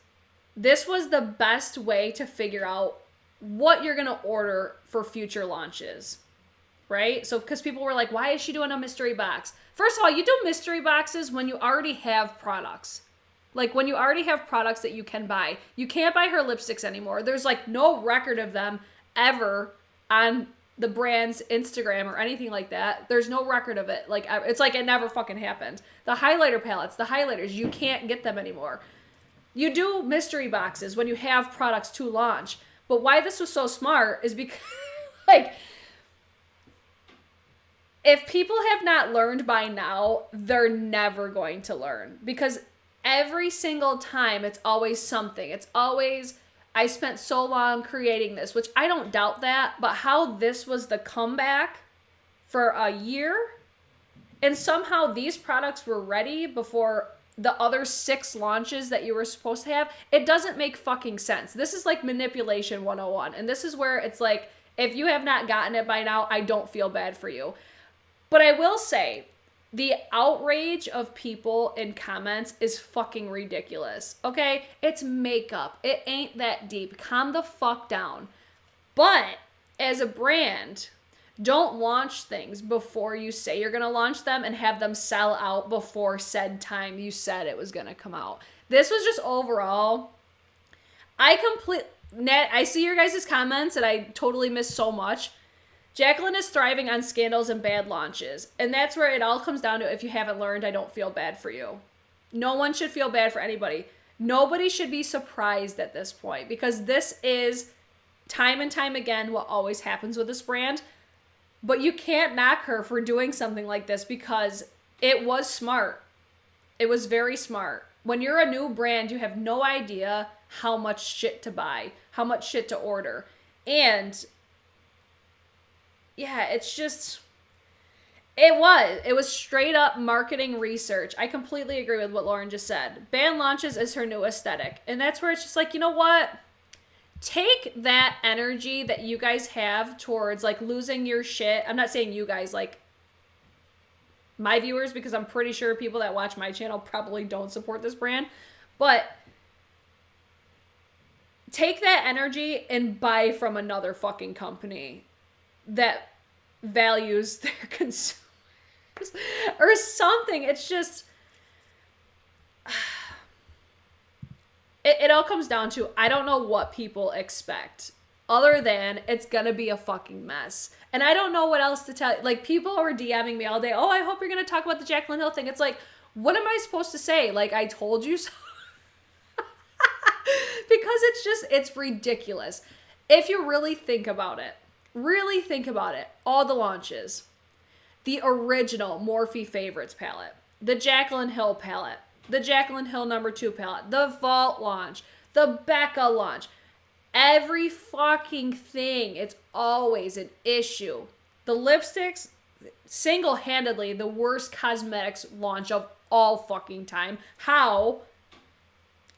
this was the best way to figure out what you're gonna order for future launches, right? So, because people were like, why is she doing a mystery box? First of all, you do mystery boxes when you already have products. Like, when you already have products that you can buy. You can't buy her lipsticks anymore. There's, like, no record of them ever on the brand's Instagram or anything like that. There's no record of it. Like, it's like it never fucking happened. The highlighter palettes, the highlighters, you can't get them anymore. You do mystery boxes when you have products to launch. But why this was so smart is because, like... If people have not learned by now, they're never going to learn. Because... every single time, it's always something. It's always, I spent so long creating this, which I don't doubt that, but how this was the comeback for a year, and somehow these products were ready before the other 6 launches that you were supposed to have, it doesn't make fucking sense. This is like manipulation 101, and this is where it's like, if you have not gotten it by now, I don't feel bad for you. But I will say, the outrage of people in comments is fucking ridiculous, okay? It's makeup. It ain't that deep. Calm the fuck down. But as a brand, don't launch things before you say you're going to launch them and have them sell out before said time you said it was going to come out. This was just overall, I see your guys' comments and I totally missed so much. Jaclyn is thriving on scandals and bad launches. And that's where it all comes down to, if you haven't learned, I don't feel bad for you. No one should feel bad for anybody. Nobody should be surprised at this point, because this is time and time again what always happens with this brand. But you can't knock her for doing something like this because it was smart. It was very smart. When you're a new brand, you have no idea how much shit to buy, how much shit to order. And yeah, it's just, it was straight up marketing research. I completely agree with what Lauren just said. Band launches is her new aesthetic. And that's where it's just like, you know what? Take that energy that you guys have towards like losing your shit. I'm not saying you guys, like my viewers, because I'm pretty sure people that watch my channel probably don't support this brand. But take that energy and buy from another fucking company that values their consumers or something. It's just, it all comes down to, I don't know what people expect other than it's gonna be a fucking mess. And I don't know what else to tell you. Like, people were DMing me all day, oh, I hope you're gonna talk about the Jaclyn Hill thing. It's like, what am I supposed to say? Like, I told you so. Because it's just, it's ridiculous. If you really think about it, all the launches, the original Morphe Favorites palette, the Jaclyn Hill palette, the Jaclyn Hill #2 palette, the Vault launch, the Becca launch, every fucking thing, it's always an issue. The lipsticks, single-handedly the worst cosmetics launch of all fucking time. How?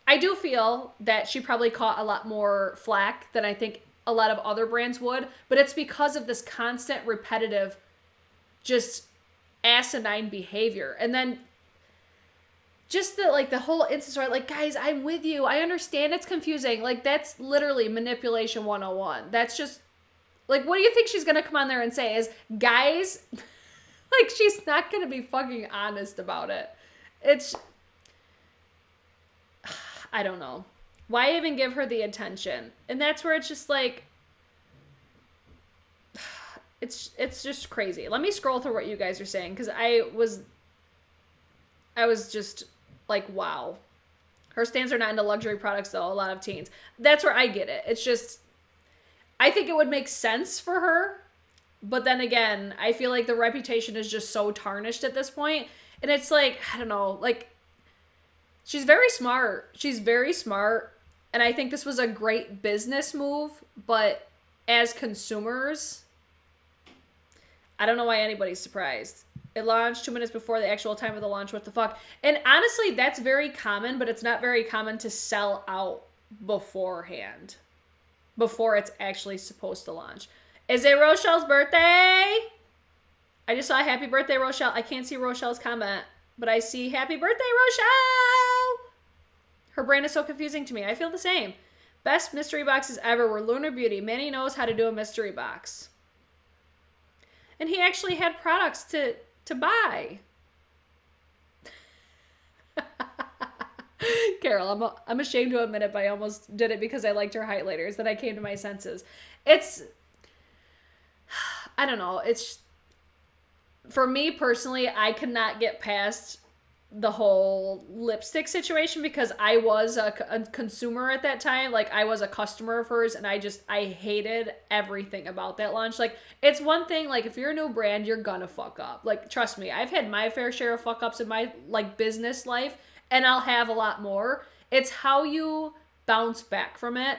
I do feel that she probably caught a lot more flack than I think a lot of other brands would, but it's because of this constant, repetitive, just asinine behavior. And then just the whole Insta story, like, guys, I'm with you. I understand it's confusing. Like, that's literally manipulation 101. That's just, like, what do you think she's going to come on there and say is, guys, like, she's not going to be fucking honest about it. It's, I don't know. Why even give her the attention? And that's where it's just like, it's just crazy. Let me scroll through what you guys are saying, because I was just like, wow. Her stands are not into luxury products, though. A lot of teens. That's where I get it. It's just, I think it would make sense for her. But then again, I feel like the reputation is just so tarnished at this point. And it's like, I don't know, like, she's very smart. She's very smart. And I think this was a great business move. But as consumers, I don't know why anybody's surprised. It launched 2 minutes before the actual time of the launch. What the fuck? And honestly, that's very common, but it's not very common to sell out beforehand. Before it's actually supposed to launch. Is it Rochelle's birthday? I just saw happy birthday, Rochelle. I can't see Rochelle's comment, but I see happy birthday, Rochelle! Her brand is so confusing to me. I feel the same. Best mystery boxes ever were Lunar Beauty. Manny knows how to do a mystery box. And he actually had products to buy. Carol, I'm ashamed to admit it, but I almost did it because I liked her highlighters. Then I came to my senses. It's, I don't know. It's, for me personally, I could not get past the whole lipstick situation because I was a consumer at that time. Like, I was a customer of hers, and I hated everything about that launch. Like, it's one thing, like, if you're a new brand, you're gonna fuck up. Like, trust me, I've had my fair share of fuck ups in my, like, business life, and I'll have a lot more. It's how you bounce back from it.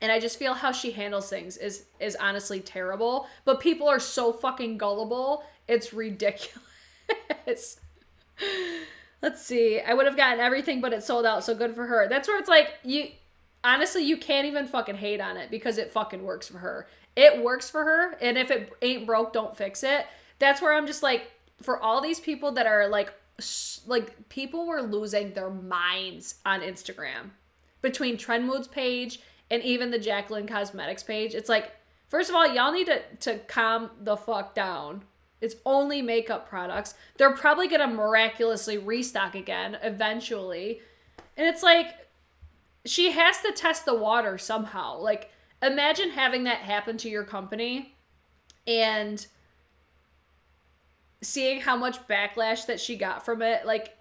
And I just feel how she handles things is honestly terrible. But people are so fucking gullible. It's ridiculous. Let's see. I would have gotten everything, but it sold out, so good for her. That's where it's like, honestly, you can't even fucking hate on it because it fucking works for her. It works for her, and if it ain't broke, don't fix it. That's where I'm just like, for all these people that are like people were losing their minds on Instagram between Trend Mood's page and even the Jaclyn Cosmetics page. It's like, first of all, y'all need to calm the fuck down. It's only makeup products. They're probably going to miraculously restock again eventually. And it's like, she has to test the water somehow. Like, imagine having that happen to your company and seeing how much backlash that she got from it. Like,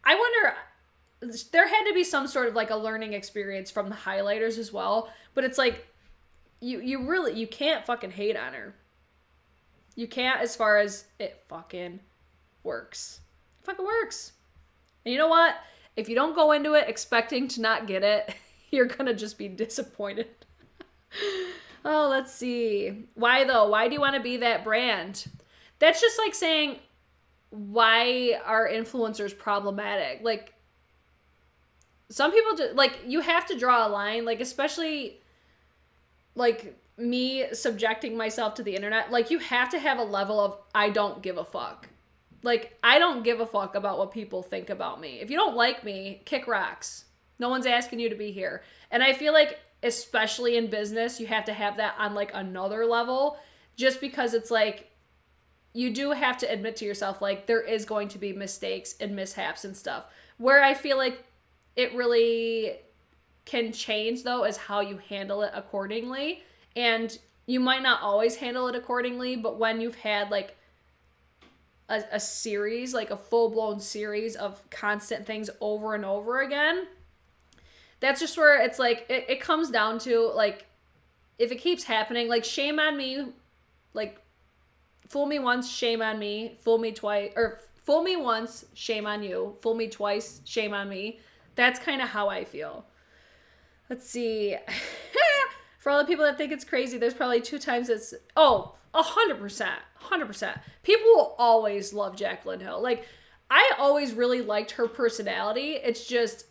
I wonder, there had to be some sort of like a learning experience from the highlighters as well. But it's like, you can't fucking hate on her. You can't, as far as it fucking works. It fucking works. And you know what? If you don't go into it expecting to not get it, you're gonna just be disappointed. Oh, let's see. Why though? Why do you want to be that brand? That's just like saying, why are influencers problematic? Like, some people just, like, you have to draw a line, like, especially, like, me subjecting myself to the internet. Like, you have to have a level of, I don't give a fuck. Like, I don't give a fuck about what people think about me. If you don't like me, kick rocks. No one's asking you to be here. And I feel like, especially in business, you have to have that on, like, another level, just because it's like, you do have to admit to yourself, like, there is going to be mistakes and mishaps and stuff. Where I feel like it really can change, though, is how you handle it accordingly. And you might not always handle it accordingly, but when you've had, like, a series, like a full-blown series of constant things over and over again, that's just where it's like, it comes down to, like, if it keeps happening, like, shame on me, like, fool me once, shame on me, fool me twice, or fool me once, shame on you, fool me twice, shame on me. That's kind of how I feel. Let's see. For all the people that think it's crazy, there's probably 2 times it's, 100%. People will always love Jaclyn Hill. Like, I always really liked her personality. It's just,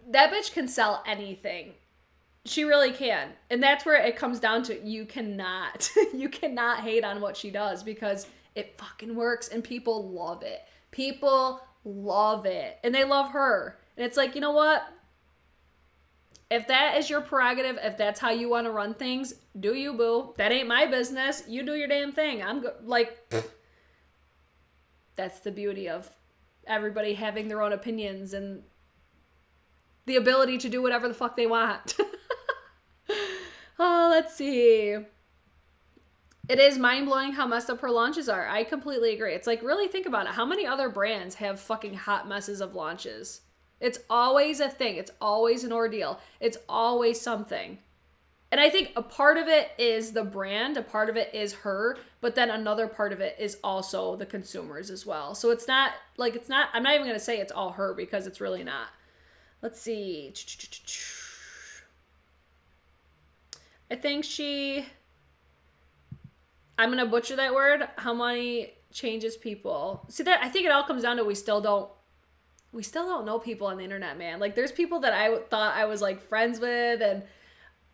that bitch can sell anything. She really can. And that's where it comes down to, you cannot hate on what she does, because it fucking works and people love it. People love it. And they love her. And it's like, you know what? If that is your prerogative, if that's how you want to run things, do you, boo. That ain't my business. You do your damn thing. That's the beauty of everybody having their own opinions and the ability to do whatever the fuck they want. Oh, let's see. It is mind-blowing how messed up her launches are. I completely agree. It's like, really think about it. How many other brands have fucking hot messes of launches? It's always a thing. It's always an ordeal. It's always something. And I think a part of it is the brand, a part of it is her, but then another part of it is also the consumers as well. So it's not, I'm not even going to say it's all her, because it's really not. Let's see. I think I'm going to butcher that word. How money changes people. See, that I think it all comes down to, we still don't know people on the internet, man. Like, there's people that I thought I was, like, friends with, and,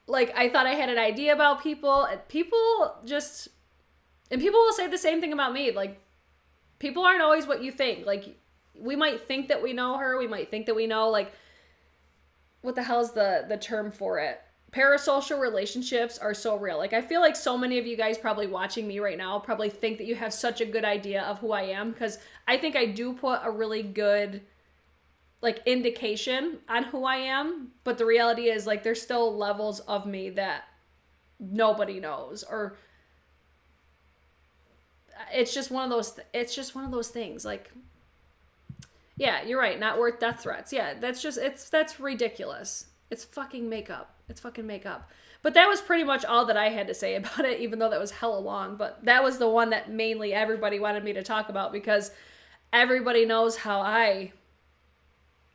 like, I thought I had an idea about people. People will say the same thing about me. Like, people aren't always what you think. Like, we might think that we know her. We might think that we know, like, what the hell's the term for it? Parasocial relationships are so real. Like, I feel like so many of you guys probably watching me right now probably think that you have such a good idea of who I am, because I think I do put a really good, like, indication on who I am, but the reality is, like, there's still levels of me that nobody knows, or it's just one of those things. Like, yeah, you're right, not worth death threats. Yeah, that's ridiculous. It's fucking makeup. But that was pretty much all that I had to say about it, even though that was hella long. But that was the one that mainly everybody wanted me to talk about, because everybody knows how I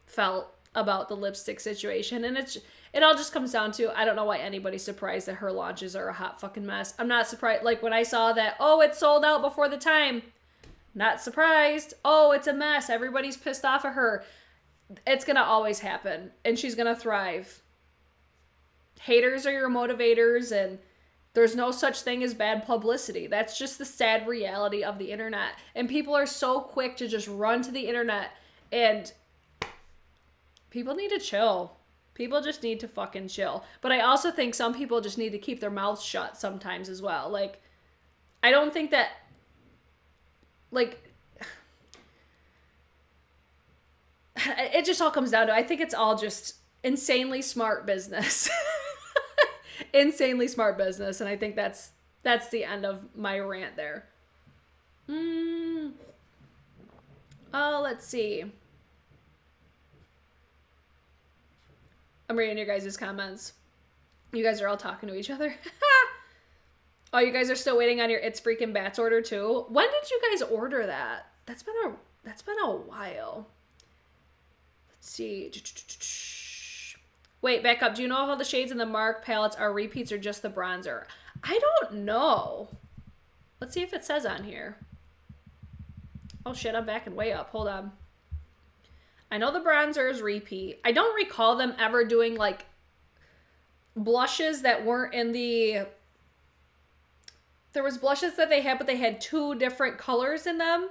felt about the lipstick situation. And it all just comes down to, I don't know why anybody's surprised that her launches are a hot fucking mess. I'm not surprised. Like, when I saw that, it sold out before the time, not surprised. It's a mess. Everybody's pissed off at her. It's gonna always happen, and she's gonna thrive. Haters are your motivators, and there's no such thing as bad publicity. That's just the sad reality of the internet. And people are so quick to just run to the internet, and people need to chill. People just need to fucking chill. But I also think some people just need to keep their mouths shut sometimes as well. Like, I don't think that, like, it just all comes down to, I think it's all just insanely smart business. Insanely smart business. And I think that's the end of my rant there. Let's see. I'm reading your guys' comments. You guys are all talking to each other. Oh, you guys are still waiting on your It's Freaking Bats order too? When did you guys order that? That's been a while. see. Wait, back up. Do you know if all the shades in the Marc palettes are repeats or just the bronzer? I don't know. Let's see if it says on here. Oh shit, I'm backing way up. Hold on. I know the bronzer is repeat. I don't recall them ever doing like blushes that weren't in the... There was blushes that they had, but they had 2 different colors in them.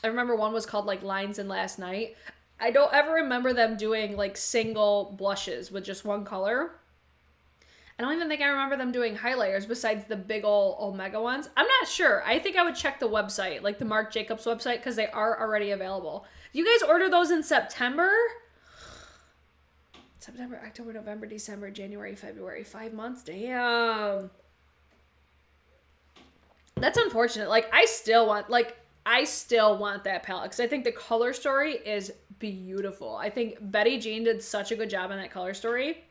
I remember one was called like Lines in Last Night. I don't ever remember them doing like single blushes with just one color. I don't even think I remember them doing highlighters besides the big ol' Omega ones. I'm not sure. I think I would check the website, like the Marc Jacobs website, because they are already available. You guys order those in September? September, October, November, December, January, February. 5 months? Damn. That's unfortunate. Like, I still want that palette because I think the color story is beautiful. I think Betty Jean did such a good job on that color story.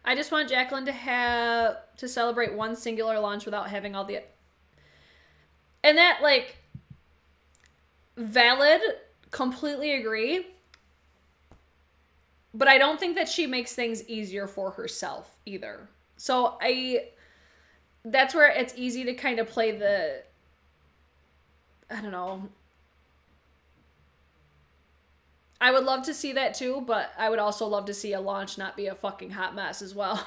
I just want Jaclyn to celebrate one singular launch without having all the... And that, like, valid, completely agree. But I don't think that she makes things easier for herself either. So that's where it's easy to kind of play the... I don't know. I would love to see that too, but I would also love to see a launch not be a fucking hot mess as well.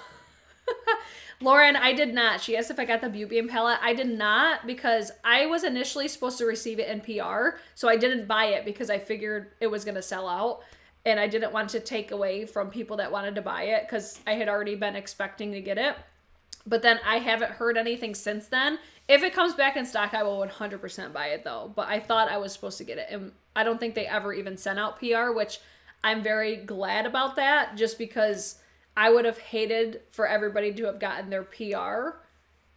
Lauren, I did not. She asked if I got the Beauty palette. I did not because I was initially supposed to receive it in PR, so I didn't buy it because I figured it was going to sell out, and I didn't want to take away from people that wanted to buy it because I had already been expecting to get it. But then I haven't heard anything since then. If it comes back in stock, I will 100% buy it though. But I thought I was supposed to get it. And I don't think they ever even sent out PR, which I'm very glad about that. Just because I would have hated for everybody to have gotten their PR.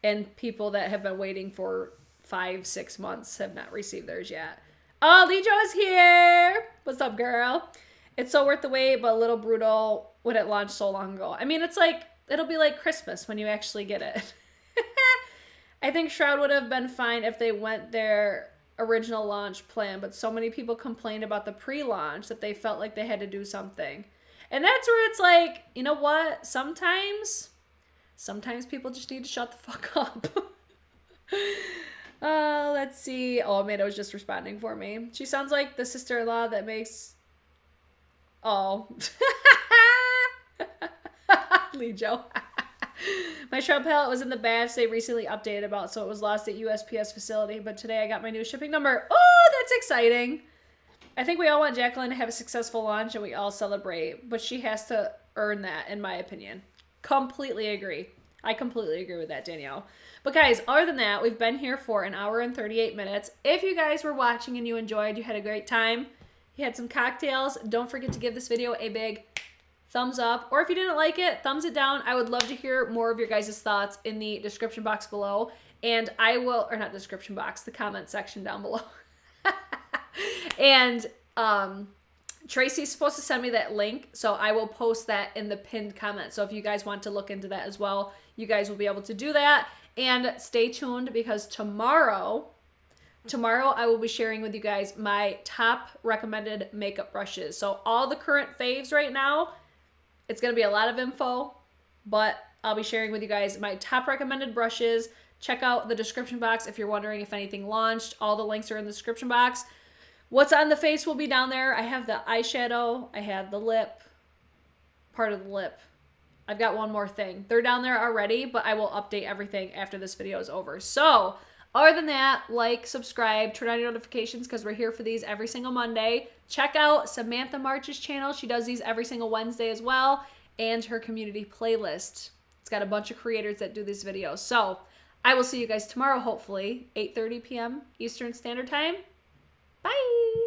And people that have been waiting for 5-6 months have not received theirs yet. Oh, Lijo is here. What's up, girl? It's so worth the wait, but a little brutal when it launched so long ago. I mean, it's like... It'll be like Christmas when you actually get it. I think Shroud would have been fine if they went their original launch plan, but so many people complained about the pre-launch that they felt like they had to do something. And that's where it's like, you know what? Sometimes people just need to shut the fuck up. Let's see. Oh, Amanda was just responding for me. She sounds like the sister-in-law that makes... Oh. Lijo. My Shroud palette was in the batch they recently updated about, so it was lost at USPS facility, but today I got my new shipping number. Oh, that's exciting. I think we all want Jaclyn to have a successful launch and we all celebrate, but she has to earn that, in my opinion. Completely agree. I completely agree with that, Danielle. But guys, other than that, we've been here for 1 hour and 38 minutes. If you guys were watching and you enjoyed, you had a great time, you had some cocktails, don't forget to give this video a big thumbs up, or if you didn't like it, thumbs it down. I would love to hear more of your guys' thoughts in the description box below, and I will, or not description box, the comment section down below. And Tracy's supposed to send me that link, so I will post that in the pinned comment. So if you guys want to look into that as well, you guys will be able to do that. And stay tuned because tomorrow I will be sharing with you guys my top recommended makeup brushes. So all the current faves right now, it's going to be a lot of info, but I'll be sharing with you guys my top recommended brushes. Check out the description box if you're wondering if anything launched. All the links are in the description box. What's on the face will be down there. I have the eyeshadow. I have the lip, part of the lip. I've got one more thing. They're down there already, but I will update everything after this video is over. So, other than that, like, subscribe, turn on your notifications because we're here for these every single Monday. Check out Samantha March's channel. She does these every single Wednesday as well. And her community playlist. It's got a bunch of creators that do these videos. So, I will see you guys tomorrow, hopefully, 8:30 p.m. Eastern Standard Time. Bye!